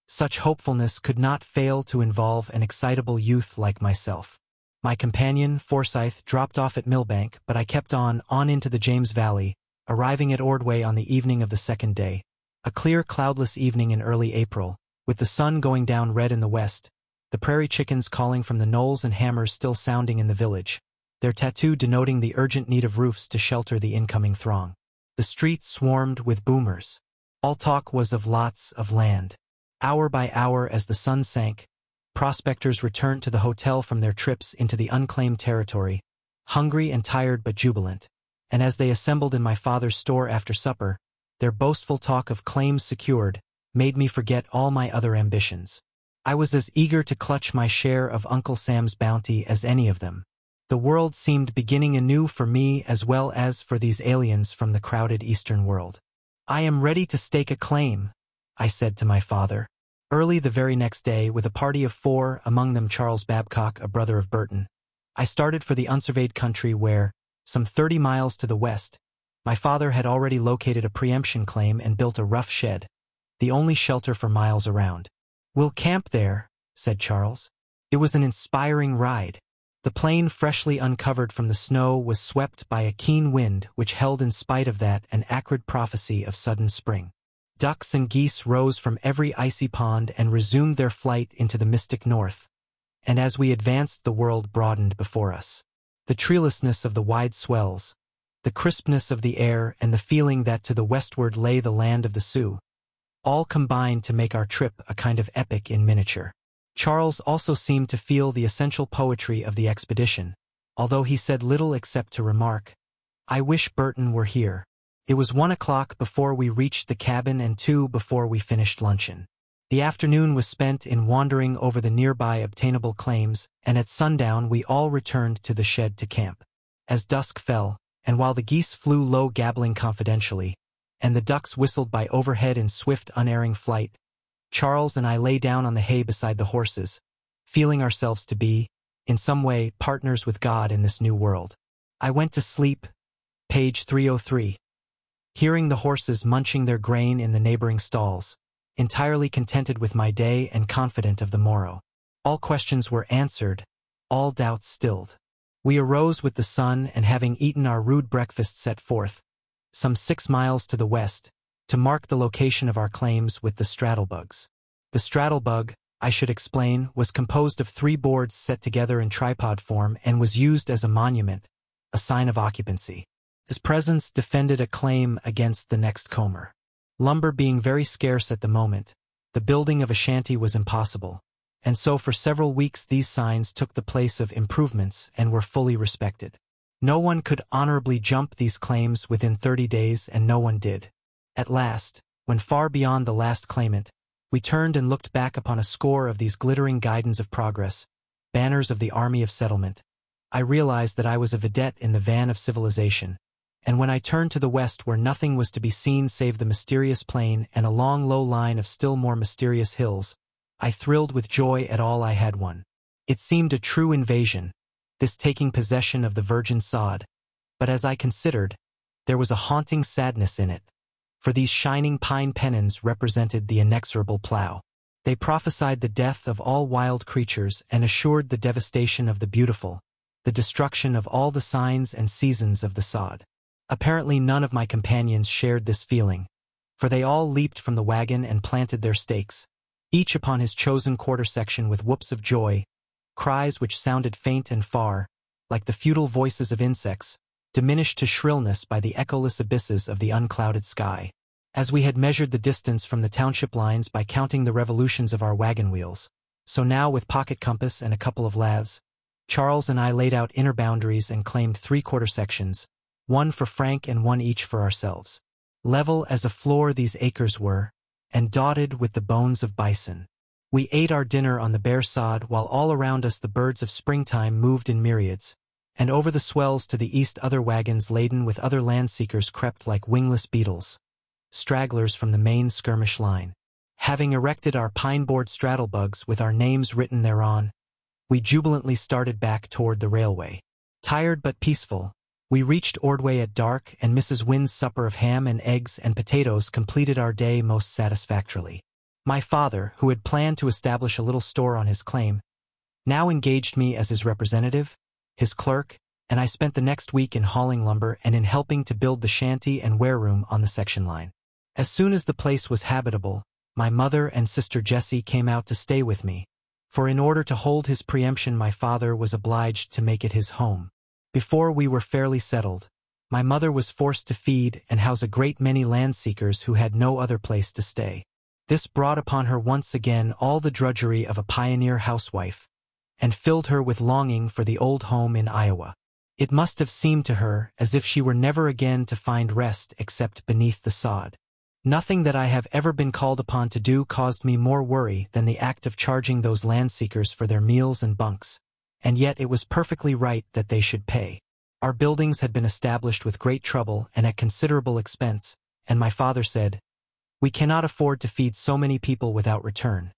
such hopefulness could not fail to involve an excitable youth like myself. My companion, Forsyth, dropped off at Millbank, but I kept on into the James Valley, arriving at Ordway on the evening of the second day, a clear, cloudless evening in early April, with the sun going down red in the west, the prairie chickens calling from the knolls and hammers still sounding in the village, their tattoo denoting the urgent need of roofs to shelter the incoming throng. The streets swarmed with boomers. All talk was of lots of land. Hour by hour as the sun sank, prospectors returned to the hotel from their trips into the unclaimed territory, hungry and tired but jubilant, and as they assembled in my father's store after supper, their boastful talk of claims secured made me forget all my other ambitions. I was as eager to clutch my share of Uncle Sam's bounty as any of them. The world seemed beginning anew for me as well as for these aliens from the crowded eastern world. I am ready to stake a claim, I said to my father, Early the very next day, with a party of 4, among them Charles Babcock, a brother of Burton, I started for the unsurveyed country where, some 30 miles to the west, my father had already located a preemption claim and built a rough shed, the only shelter for miles around. "We'll camp there," said Charles. It was an inspiring ride. The plain, freshly uncovered from the snow, was swept by a keen wind which held, in spite of that, an acrid prophecy of sudden spring. Ducks and geese rose from every icy pond and resumed their flight into the mystic north, and as we advanced the world broadened before us. The treelessness of the wide swells, the crispness of the air, and the feeling that to the westward lay the land of the Sioux, all combined to make our trip a kind of epic in miniature. Charles also seemed to feel the essential poetry of the expedition, although he said little except to remark, "I wish Burton were here." It was 1 o'clock before we reached the cabin and 2 before we finished luncheon. The afternoon was spent in wandering over the nearby obtainable claims, and at sundown we all returned to the shed to camp. As dusk fell, and while the geese flew low gabbling confidentially, and the ducks whistled by overhead in swift unerring flight, Charles and I lay down on the hay beside the horses, feeling ourselves to be, in some way, partners with God in this new world. I went to sleep, page 303, hearing the horses munching their grain in the neighboring stalls, entirely contented with my day and confident of the morrow. All questions were answered, all doubts stilled. We arose with the sun, and having eaten our rude breakfast, set forth, some 6 miles to the west, to mark the location of our claims with the straddlebugs. The straddlebug, I should explain, was composed of 3 boards set together in tripod form and was used as a monument, a sign of occupancy. His presence defended a claim against the next comer. Lumber being very scarce at the moment, the building of a shanty was impossible, and so for several weeks these signs took the place of improvements and were fully respected. No one could honorably jump these claims within 30 days, and no one did. At last, when far beyond the last claimant, we turned and looked back upon a score of these glittering guidons of progress, banners of the army of settlement, I realized that I was a vidette in the van of civilization, and when I turned to the west where nothing was to be seen save the mysterious plain and a long low line of still more mysterious hills, I thrilled with joy at all I had won. It seemed a true invasion, this taking possession of the virgin sod, but as I considered, there was a haunting sadness in it, for these shining pine pennons represented the inexorable plow. They prophesied the death of all wild creatures and assured the devastation of the beautiful, the destruction of all the signs and seasons of the sod. Apparently none of my companions shared this feeling, for they all leaped from the wagon and planted their stakes, each upon his chosen quarter-section with whoops of joy, cries which sounded faint and far, like the futile voices of insects, diminished to shrillness by the echoless abysses of the unclouded sky. As we had measured the distance from the township lines by counting the revolutions of our wagon wheels, so now with pocket compass and a couple of laths, Charles and I laid out inner boundaries and claimed 3/4 sections, 1 for Frank and 1 each for ourselves. Level as a floor these acres were, and dotted with the bones of bison. We ate our dinner on the bare sod while all around us the birds of springtime moved in myriads, and over the swells to the east other wagons laden with other land-seekers crept like wingless beetles, stragglers from the main skirmish line. Having erected our pine-board straddlebugs with our names written thereon, we jubilantly started back toward the railway. Tired but peaceful, we reached Ordway at dark, and Mrs. Wynn's supper of ham and eggs and potatoes completed our day most satisfactorily. My father, who had planned to establish a little store on his claim, now engaged me as his representative, his clerk, and I spent the next week in hauling lumber and in helping to build the shanty and wareroom on the section line. As soon as the place was habitable, my mother and sister Jessie came out to stay with me, for in order to hold his preemption my father was obliged to make it his home. Before we were fairly settled, my mother was forced to feed and house a great many land-seekers who had no other place to stay. This brought upon her once again all the drudgery of a pioneer housewife, and filled her with longing for the old home in Iowa. It must have seemed to her as if she were never again to find rest except beneath the sod. Nothing that I have ever been called upon to do caused me more worry than the act of charging those land-seekers for their meals and bunks, and yet it was perfectly right that they should pay. Our buildings had been established with great trouble and at considerable expense, and my father said, "We cannot afford to feed so many people without return.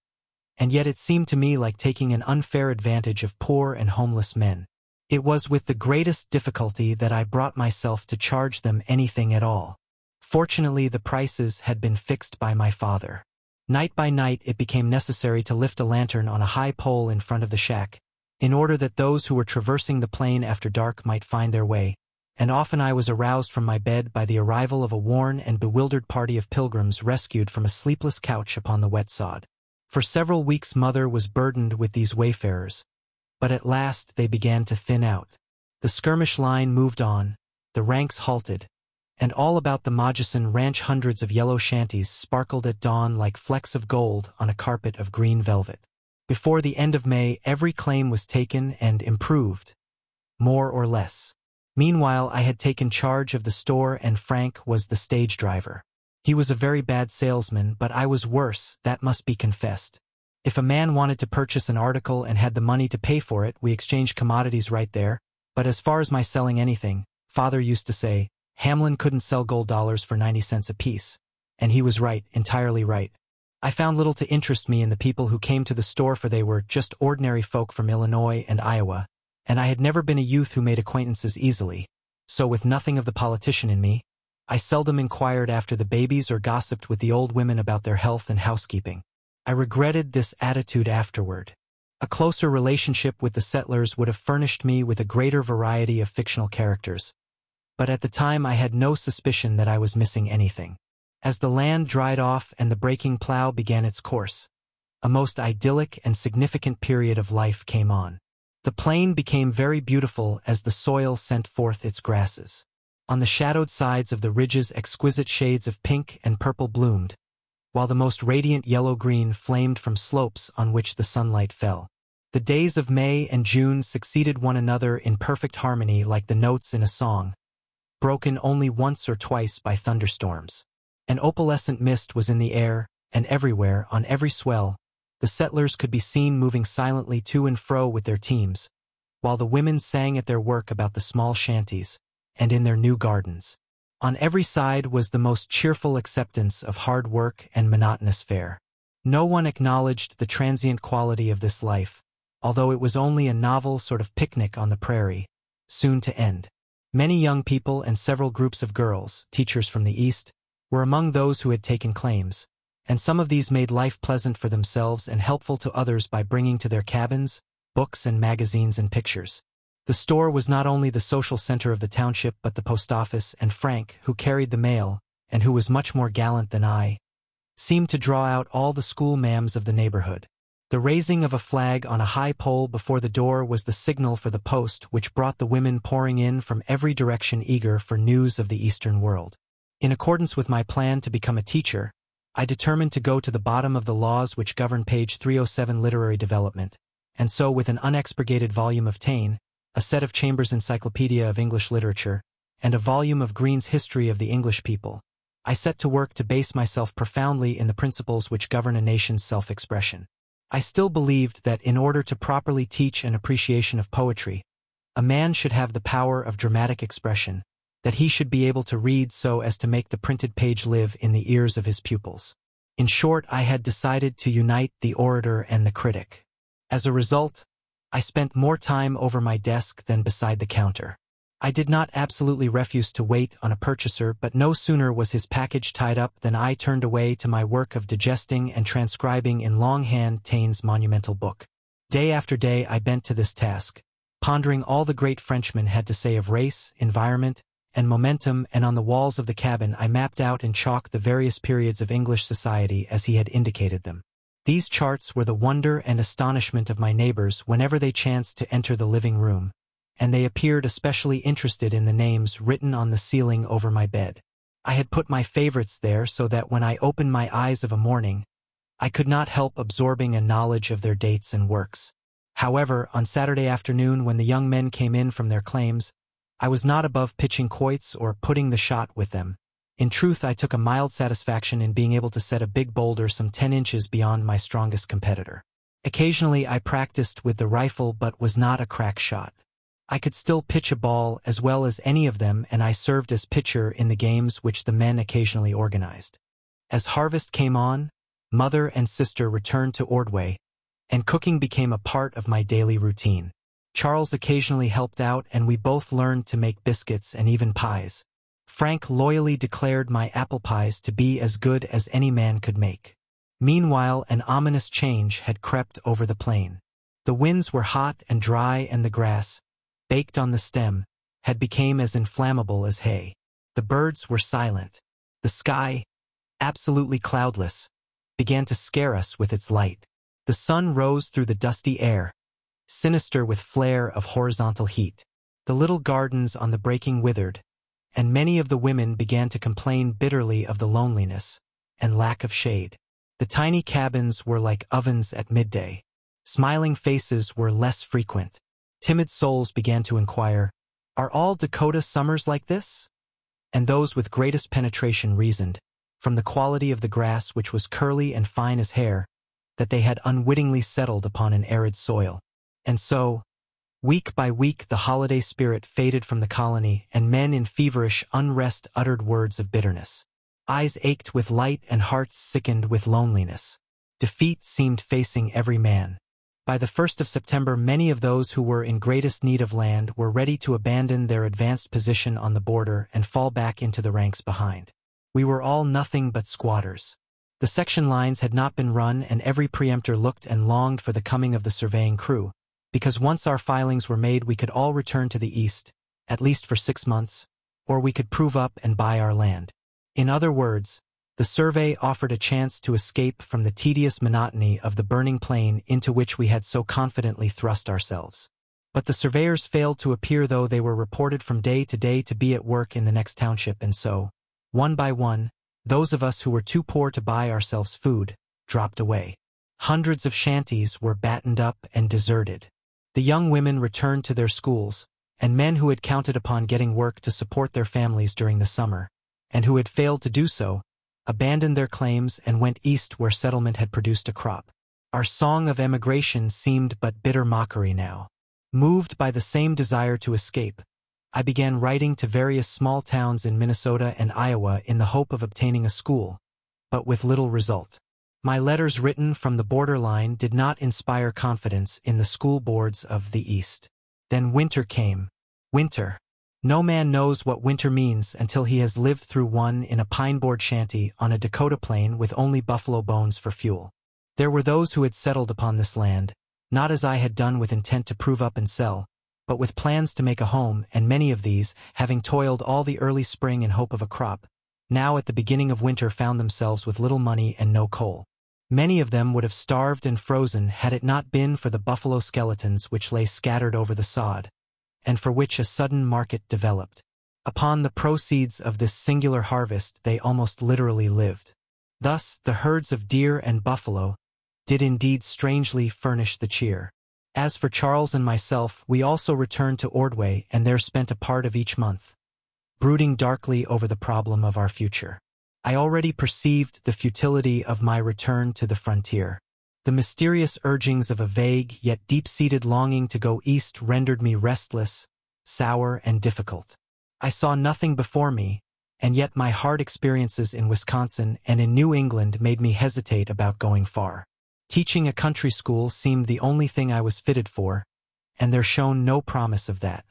and yet it seemed to me like taking an unfair advantage of poor and homeless men. It was with the greatest difficulty that I brought myself to charge them anything at all. Fortunately, the prices had been fixed by my father. Night by night it became necessary to lift a lantern on a high pole in front of the shack, in order that those who were traversing the plain after dark might find their way, and often I was aroused from my bed by the arrival of a worn and bewildered party of pilgrims rescued from a sleepless couch upon the wet sod. For several weeks Mother was burdened with these wayfarers, but at last they began to thin out. The skirmish line moved on, the ranks halted, and all about the Moccasin Ranch hundreds of yellow shanties sparkled at dawn like flecks of gold on a carpet of green velvet. Before the end of May, every claim was taken and improved, more or less. Meanwhile, I had taken charge of the store and Frank was the stage driver. He was a very bad salesman, but I was worse, that must be confessed. If a man wanted to purchase an article and had the money to pay for it, we exchanged commodities right there, but as far as my selling anything, Father used to say, Hamlin couldn't sell gold dollars for 90 cents apiece. And he was right, entirely right. I found little to interest me in the people who came to the store, for they were just ordinary folk from Illinois and Iowa, and I had never been a youth who made acquaintances easily. So with nothing of the politician in me, I seldom inquired after the babies or gossiped with the old women about their health and housekeeping. I regretted this attitude afterward. A closer relationship with the settlers would have furnished me with a greater variety of fictional characters, but at the time I had no suspicion that I was missing anything. As the land dried off and the breaking plow began its course, a most idyllic and significant period of life came on. The plain became very beautiful as the soil sent forth its grasses. On the shadowed sides of the ridges exquisite shades of pink and purple bloomed, while the most radiant yellow-green flamed from slopes on which the sunlight fell. The days of May and June succeeded one another in perfect harmony like the notes in a song, broken only once or twice by thunderstorms. An opalescent mist was in the air, and everywhere, on every swell, the settlers could be seen moving silently to and fro with their teams, while the women sang at their work about the small shanties, and in their new gardens. On every side was the most cheerful acceptance of hard work and monotonous fare. No one acknowledged the transient quality of this life, although it was only a novel sort of picnic on the prairie, soon to end. Many young people and several groups of girls, teachers from the East, were among those who had taken claims, and some of these made life pleasant for themselves and helpful to others by bringing to their cabins books and magazines and pictures. The store was not only the social center of the township but the post office, and Frank, who carried the mail, and who was much more gallant than I, seemed to draw out all the school ma'ams of the neighborhood. The raising of a flag on a high pole before the door was the signal for the post, which brought the women pouring in from every direction eager for news of the Eastern world. In accordance with my plan to become a teacher, I determined to go to the bottom of the laws which govern page 307 literary development, and so with an unexpurgated volume of Taine, a set of Chambers' Encyclopedia of English Literature, and a volume of Green's History of the English People, I set to work to base myself profoundly in the principles which govern a nation's self-expression. I still believed that in order to properly teach an appreciation of poetry, a man should have the power of dramatic expression, that he should be able to read so as to make the printed page live in the ears of his pupils. In short, I had decided to unite the orator and the critic. As a result, I spent more time over my desk than beside the counter. I did not absolutely refuse to wait on a purchaser, but no sooner was his package tied up than I turned away to my work of digesting and transcribing in longhand Taine's monumental book. Day after day I bent to this task, pondering all the great Frenchman had to say of race, environment, and momentum, and on the walls of the cabin I mapped out in chalk the various periods of English society as he had indicated them. These charts were the wonder and astonishment of my neighbors whenever they chanced to enter the living room, and they appeared especially interested in the names written on the ceiling over my bed. I had put my favorites there so that when I opened my eyes of a morning, I could not help absorbing a knowledge of their dates and works. However, on Saturday afternoon when the young men came in from their claims, I was not above pitching quoits or putting the shot with them. In truth, I took a mild satisfaction in being able to set a big boulder some 10 inches beyond my strongest competitor. Occasionally I practiced with the rifle but was not a crack shot. I could still pitch a ball as well as any of them, and I served as pitcher in the games which the men occasionally organized. As harvest came on, mother and sister returned to Ordway, and cooking became a part of my daily routine. Charles occasionally helped out, and we both learned to make biscuits and even pies. Frank loyally declared my apple pies to be as good as any man could make. Meanwhile, an ominous change had crept over the plain. The winds were hot and dry, and the grass, baked on the stem, had become as inflammable as hay. The birds were silent. The sky, absolutely cloudless, began to scare us with its light. The sun rose through the dusty air, sinister with flare of horizontal heat. The little gardens on the breaking withered, and many of the women began to complain bitterly of the loneliness and lack of shade. The tiny cabins were like ovens at midday. Smiling faces were less frequent. Timid souls began to inquire, "Are all Dakota summers like this?" And those with greatest penetration reasoned, from the quality of the grass which was curly and fine as hair, that they had unwittingly settled upon an arid soil. And so, week by week the holiday spirit faded from the colony, and men in feverish unrest uttered words of bitterness. Eyes ached with light and hearts sickened with loneliness. Defeat seemed facing every man. By the 1st of September, many of those who were in greatest need of land were ready to abandon their advanced position on the border and fall back into the ranks behind. We were all nothing but squatters. The section lines had not been run, and every preemptor looked and longed for the coming of the surveying crew, because once our filings were made we could all return to the east, at least for 6 months, or we could prove up and buy our land. In other words, the survey offered a chance to escape from the tedious monotony of the burning plain into which we had so confidently thrust ourselves. But the surveyors failed to appear, though they were reported from day to day to be at work in the next township, and so, one by one, those of us who were too poor to buy ourselves food dropped away. Hundreds of shanties were battened up and deserted. The young women returned to their schools, and men who had counted upon getting work to support their families during the summer, and who had failed to do so, abandoned their claims and went east where settlement had produced a crop. Our song of emigration seemed but bitter mockery now. Moved by the same desire to escape, I began writing to various small towns in Minnesota and Iowa in the hope of obtaining a school, but with little result. My letters written from the borderline did not inspire confidence in the school boards of the East. Then winter came. Winter. No man knows what winter means until he has lived through one in a pine-board shanty on a Dakota plain with only buffalo bones for fuel. There were those who had settled upon this land, not as I had done with intent to prove up and sell, but with plans to make a home, and many of these, having toiled all the early spring in hope of a crop, now at the beginning of winter found themselves with little money and no coal. Many of them would have starved and frozen had it not been for the buffalo skeletons which lay scattered over the sod, and for which a sudden market developed. Upon the proceeds of this singular harvest they almost literally lived. Thus, the herds of deer and buffalo did indeed strangely furnish the cheer. As for Charles and myself, we also returned to Ordway and there spent a part of each month, brooding darkly over the problem of our future. I already perceived the futility of my return to the frontier. The mysterious urgings of a vague yet deep-seated longing to go east rendered me restless, sour, and difficult. I saw nothing before me, and yet my hard experiences in Wisconsin and in New England made me hesitate about going far. Teaching a country school seemed the only thing I was fitted for, and there shone no promise of that.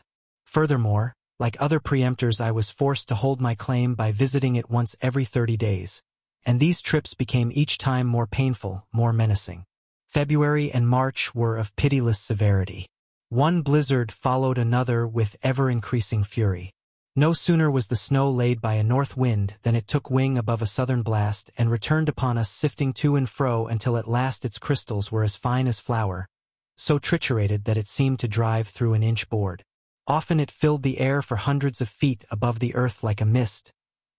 Furthermore, like other preemptors, I was forced to hold my claim by visiting it once every 30 days, and these trips became each time more painful, more menacing. February and March were of pitiless severity. One blizzard followed another with ever-increasing fury. No sooner was the snow laid by a north wind than it took wing above a southern blast and returned upon us, sifting to and fro until at last its crystals were as fine as flour, so triturated that it seemed to drive through an inch board. Often it filled the air for hundreds of feet above the earth like a mist,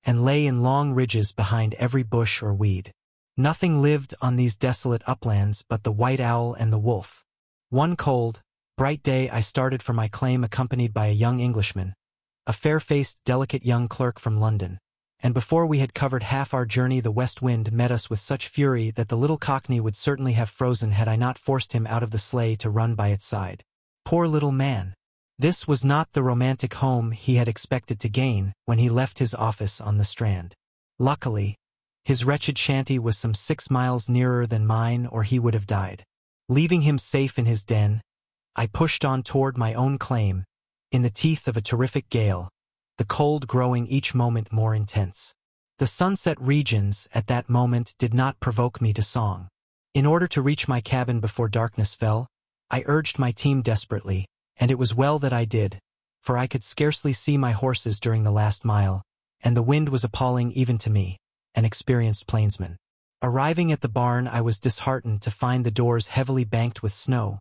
and lay in long ridges behind every bush or weed. Nothing lived on these desolate uplands but the white owl and the wolf. One cold, bright day I started for my claim accompanied by a young Englishman, a fair-faced, delicate young clerk from London, and before we had covered half our journey the west wind met us with such fury that the little cockney would certainly have frozen had I not forced him out of the sleigh to run by its side. Poor little man! This was not the romantic home he had expected to gain when he left his office on the Strand. Luckily, his wretched shanty was some 6 miles nearer than mine, or he would have died. Leaving him safe in his den, I pushed on toward my own claim, in the teeth of a terrific gale, the cold growing each moment more intense. The sunset regions at that moment did not provoke me to song. In order to reach my cabin before darkness fell, I urged my team desperately, and it was well that I did, for I could scarcely see my horses during the last mile, and the wind was appalling even to me, an experienced plainsman. Arriving at the barn, I was disheartened to find the doors heavily banked with snow,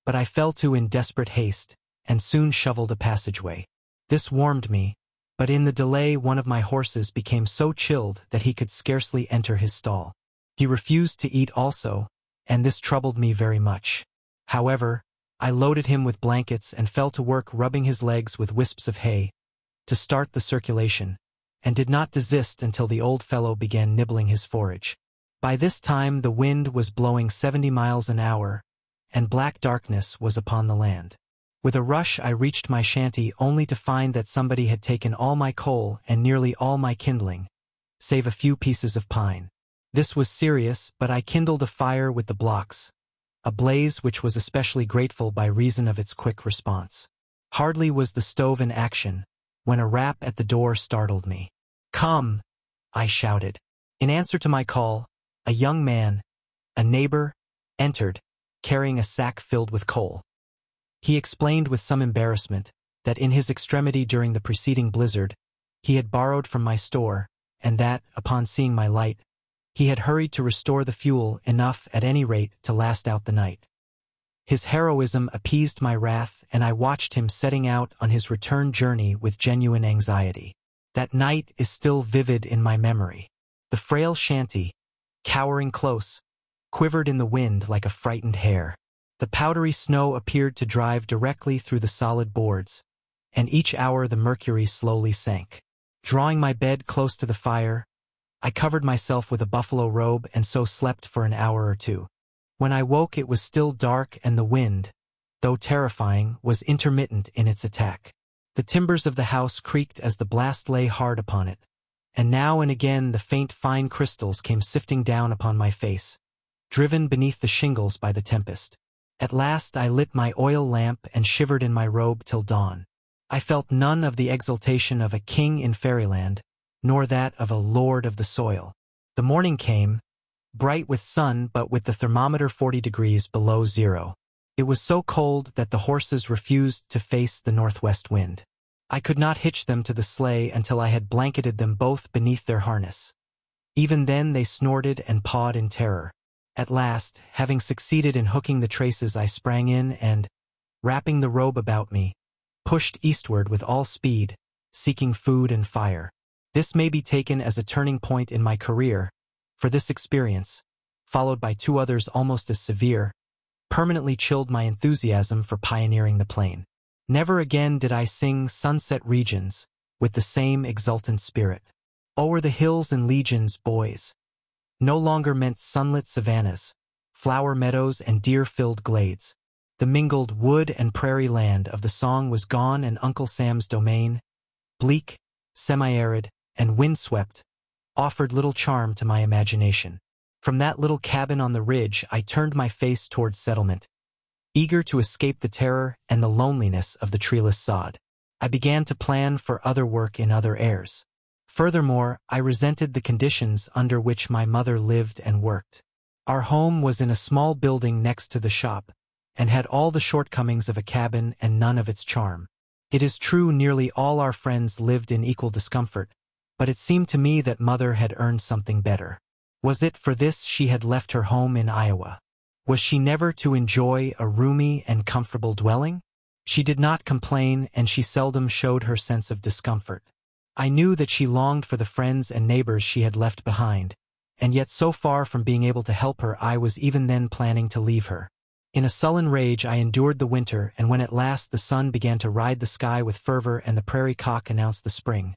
but I fell to in desperate haste, and soon shoveled a passageway. This warmed me, but in the delay one of my horses became so chilled that he could scarcely enter his stall. He refused to eat also, and this troubled me very much. However, I loaded him with blankets and fell to work rubbing his legs with wisps of hay, to start the circulation, and did not desist until the old fellow began nibbling his forage. By this time the wind was blowing 70 miles an hour, and black darkness was upon the land. With a rush I reached my shanty only to find that somebody had taken all my coal and nearly all my kindling, save a few pieces of pine. This was serious, but I kindled a fire with the blocks, a blaze which was especially grateful by reason of its quick response. Hardly was the stove in action, when a rap at the door startled me. "Come!" I shouted. In answer to my call, a young man, a neighbor, entered, carrying a sack filled with coal. He explained with some embarrassment that in his extremity during the preceding blizzard, he had borrowed from my store, and that, upon seeing my light, he had hurried to restore the fuel enough at any rate to last out the night. His heroism appeased my wrath, and I watched him setting out on his return journey with genuine anxiety. That night is still vivid in my memory. The frail shanty, cowering close, quivered in the wind like a frightened hare. The powdery snow appeared to drive directly through the solid boards, and each hour the mercury slowly sank. Drawing my bed close to the fire, I covered myself with a buffalo robe and so slept for an hour or two. When I woke it was still dark and the wind, though terrifying, was intermittent in its attack. The timbers of the house creaked as the blast lay hard upon it, and now and again the faint fine crystals came sifting down upon my face, driven beneath the shingles by the tempest. At last I lit my oil lamp and shivered in my robe till dawn. I felt none of the exultation of a king in fairyland, nor that of a lord of the soil. The morning came, bright with sun but with the thermometer 40 degrees below zero. It was so cold that the horses refused to face the northwest wind. I could not hitch them to the sleigh until I had blanketed them both beneath their harness. Even then they snorted and pawed in terror. At last, having succeeded in hooking the traces, I sprang in and, wrapping the robe about me, pushed eastward with all speed, seeking food and fire. This may be taken as a turning point in my career, for this experience, followed by two others almost as severe, permanently chilled my enthusiasm for pioneering the plain. Never again did I sing sunset regions with the same exultant spirit. O'er the hills and legions, boys, no longer meant sunlit savannas, flower meadows and deer-filled glades. The mingled wood and prairie land of the song was gone, and Uncle Sam's domain, bleak, semi-arid, and windswept, offered little charm to my imagination. From that little cabin on the ridge I turned my face toward settlement, eager to escape the terror and the loneliness of the treeless sod. I began to plan for other work in other airs. Furthermore, I resented the conditions under which my mother lived and worked. Our home was in a small building next to the shop, and had all the shortcomings of a cabin and none of its charm. It is true nearly all our friends lived in equal discomfort, but it seemed to me that Mother had earned something better. Was it for this she had left her home in Iowa? Was she never to enjoy a roomy and comfortable dwelling? She did not complain, and she seldom showed her sense of discomfort. I knew that she longed for the friends and neighbors she had left behind, and yet so far from being able to help her I was even then planning to leave her. In a sullen rage I endured the winter, and when at last the sun began to ride the sky with fervor and the prairie cock announced the spring,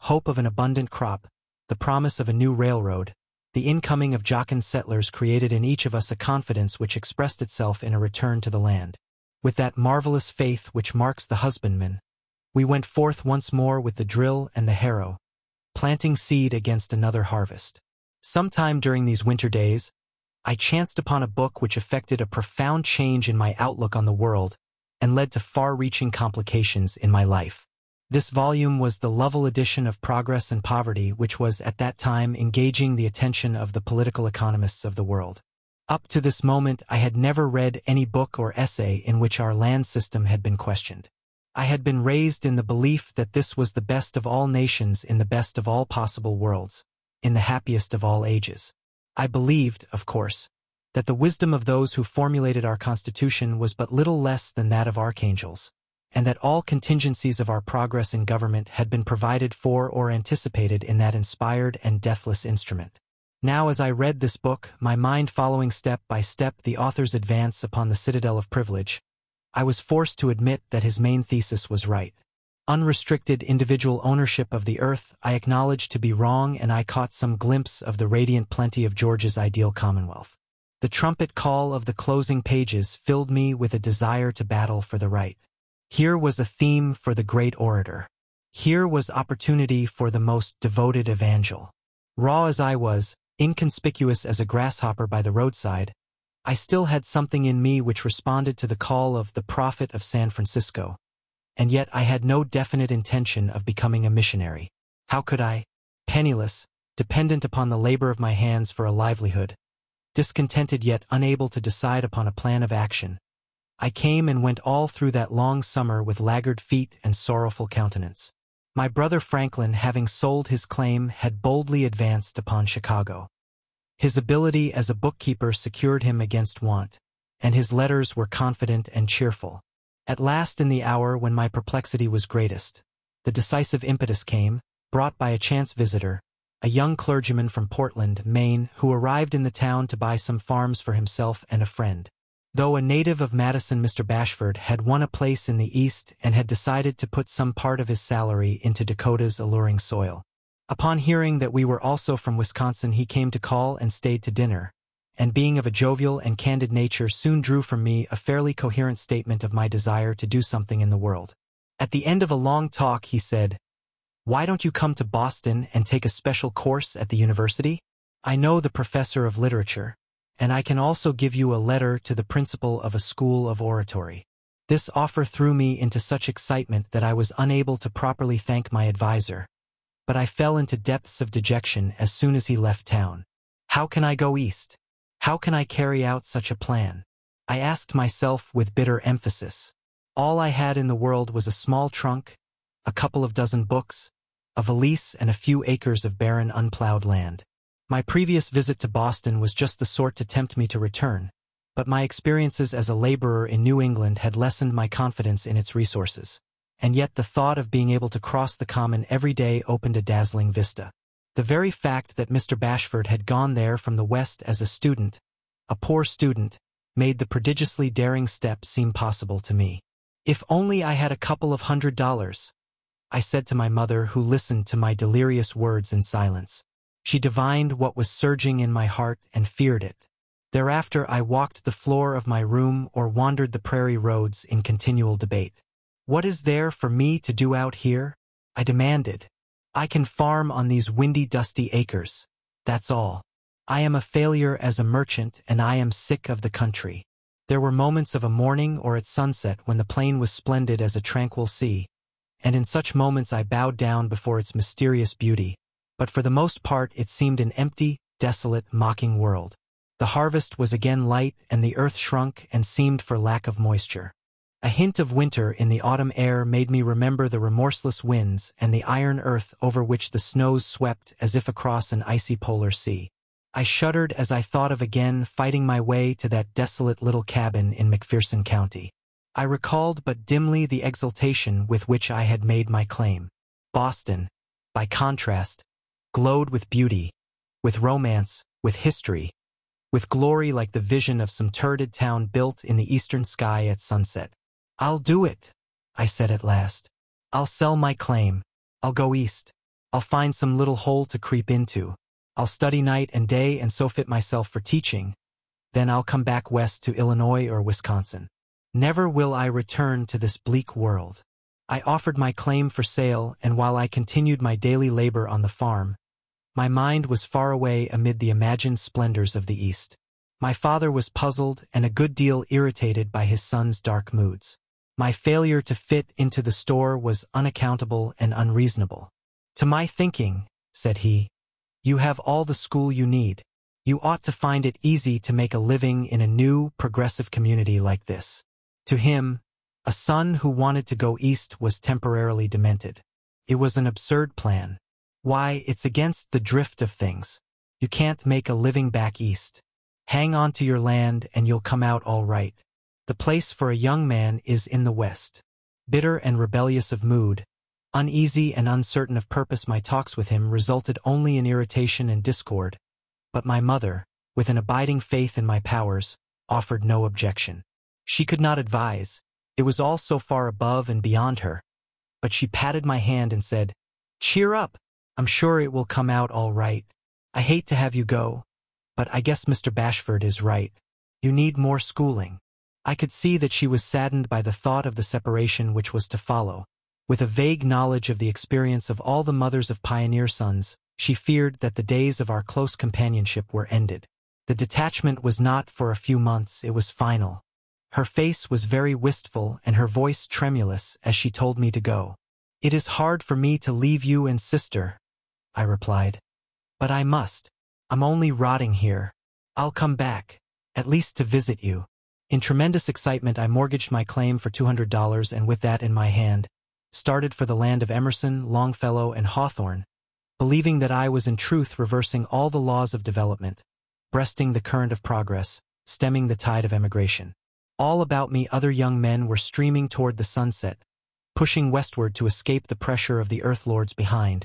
hope of an abundant crop, the promise of a new railroad, the incoming of jocund settlers created in each of us a confidence which expressed itself in a return to the land. With that marvelous faith which marks the husbandman, we went forth once more with the drill and the harrow, planting seed against another harvest. Sometime during these winter days, I chanced upon a book which effected a profound change in my outlook on the world and led to far-reaching complications in my life. This volume was the Lovell edition of Progress and Poverty, which was at that time engaging the attention of the political economists of the world. Up to this moment, I had never read any book or essay in which our land system had been questioned. I had been raised in the belief that this was the best of all nations in the best of all possible worlds, in the happiest of all ages. I believed, of course, that the wisdom of those who formulated our Constitution was but little less than that of archangels, and that all contingencies of our progress in government had been provided for or anticipated in that inspired and deathless instrument. Now, as I read this book, my mind following step by step the author's advance upon the citadel of privilege, I was forced to admit that his main thesis was right. Unrestricted individual ownership of the earth I acknowledged to be wrong, and I caught some glimpse of the radiant plenty of George's ideal commonwealth. The trumpet call of the closing pages filled me with a desire to battle for the right. Here was a theme for the great orator. Here was opportunity for the most devoted evangel. Raw as I was, inconspicuous as a grasshopper by the roadside, I still had something in me which responded to the call of the prophet of San Francisco, and yet I had no definite intention of becoming a missionary. How could I? Penniless, dependent upon the labor of my hands for a livelihood, discontented yet unable to decide upon a plan of action, I came and went all through that long summer with laggard feet and sorrowful countenance. My brother Franklin, having sold his claim, had boldly advanced upon Chicago. His ability as a bookkeeper secured him against want, and his letters were confident and cheerful. At last, in the hour when my perplexity was greatest, the decisive impetus came, brought by a chance visitor, a young clergyman from Portland, Maine, who arrived in the town to buy some farms for himself and a friend. Though a native of Madison, Mr. Bashford had won a place in the East and had decided to put some part of his salary into Dakota's alluring soil. Upon hearing that we were also from Wisconsin, he came to call and stayed to dinner, and being of a jovial and candid nature soon drew from me a fairly coherent statement of my desire to do something in the world. At the end of a long talk, he said, "Why don't you come to Boston and take a special course at the university? I know the professor of literature, and I can also give you a letter to the principal of a school of oratory." This offer threw me into such excitement that I was unable to properly thank my advisor, but I fell into depths of dejection as soon as he left town. How can I go east? How can I carry out such a plan? I asked myself with bitter emphasis. All I had in the world was a small trunk, a couple of dozen books, a valise, and a few acres of barren unplowed land. My previous visit to Boston was just the sort to tempt me to return, but my experiences as a laborer in New England had lessened my confidence in its resources. And yet the thought of being able to cross the common every day opened a dazzling vista. The very fact that Mr. Bashford had gone there from the West as a student, a poor student, made the prodigiously daring step seem possible to me. If only I had a couple of $100, I said to my mother, who listened to my delirious words in silence. She divined what was surging in my heart and feared it. Thereafter I walked the floor of my room or wandered the prairie roads in continual debate. What is there for me to do out here? I demanded. I can farm on these windy, dusty acres. That's all. I am a failure as a merchant, and I am sick of the country. There were moments of a morning or at sunset when the plain was splendid as a tranquil sea, and in such moments I bowed down before its mysterious beauty, but for the most part it seemed an empty, desolate, mocking world. The harvest was again light, and the earth shrunk and seemed for lack of moisture. A hint of winter in the autumn air made me remember the remorseless winds and the iron earth over which the snows swept as if across an icy polar sea. I shuddered as I thought of again fighting my way to that desolate little cabin in McPherson County. I recalled but dimly the exultation with which I had made my claim. Boston, by contrast, glowed with beauty, with romance, with history, with glory like the vision of some turreted town built in the eastern sky at sunset. "I'll do it," I said at last. "I'll sell my claim. I'll go east. I'll find some little hole to creep into. I'll study night and day and so fit myself for teaching. Then I'll come back west to Illinois or Wisconsin. Never will I return to this bleak world." I offered my claim for sale, and while I continued my daily labor on the farm, my mind was far away amid the imagined splendors of the East. My father was puzzled and a good deal irritated by his son's dark moods. My failure to fit into the store was unaccountable and unreasonable. "To my thinking," said he, "you have all the school you need. You ought to find it easy to make a living in a new, progressive community like this." To him, a son who wanted to go east was temporarily demented. It was an absurd plan. Why, it's against the drift of things. You can't make a living back east. Hang on to your land and you'll come out all right. The place for a young man is in the West. Bitter and rebellious of mood, uneasy and uncertain of purpose, my talks with him resulted only in irritation and discord, but my mother, with an abiding faith in my powers, offered no objection. She could not advise. It was all so far above and beyond her. But she patted my hand and said, "Cheer up. I'm sure it will come out all right. I hate to have you go, but I guess Mr. Bashford is right. You need more schooling." I could see that she was saddened by the thought of the separation which was to follow. With a vague knowledge of the experience of all the mothers of pioneer sons, she feared that the days of our close companionship were ended. The detachment was not for a few months, it was final. Her face was very wistful and her voice tremulous as she told me to go. "It is hard for me to leave you and sister," I replied. "But I must. I'm only rotting here. I'll come back, at least to visit you." In tremendous excitement, I mortgaged my claim for $200 and with that in my hand, started for the land of Emerson, Longfellow, and Hawthorne, believing that I was in truth reversing all the laws of development, breasting the current of progress, stemming the tide of emigration. All about me other young men were streaming toward the sunset, pushing westward to escape the pressure of the earth lords behind,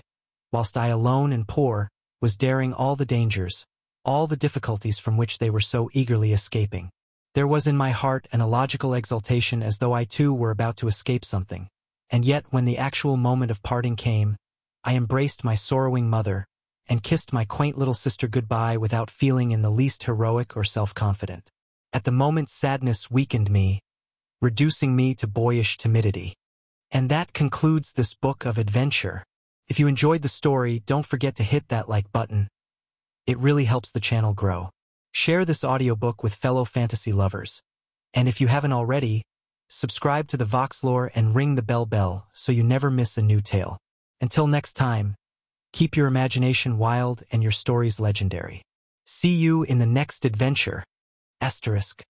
whilst I alone and poor was daring all the dangers, all the difficulties from which they were so eagerly escaping. There was in my heart an illogical exultation as though I too were about to escape something, and yet when the actual moment of parting came, I embraced my sorrowing mother and kissed my quaint little sister goodbye without feeling in the least heroic or self-confident. At the moment sadness weakened me, reducing me to boyish timidity. And that concludes this book of adventure. If you enjoyed the story, don't forget to hit that like button. It really helps the channel grow. Share this audiobook with fellow fantasy lovers. And if you haven't already, subscribe to the Voxlore and ring the bell so you never miss a new tale. Until next time, keep your imagination wild and your stories legendary. See you in the next adventure. Asterisk.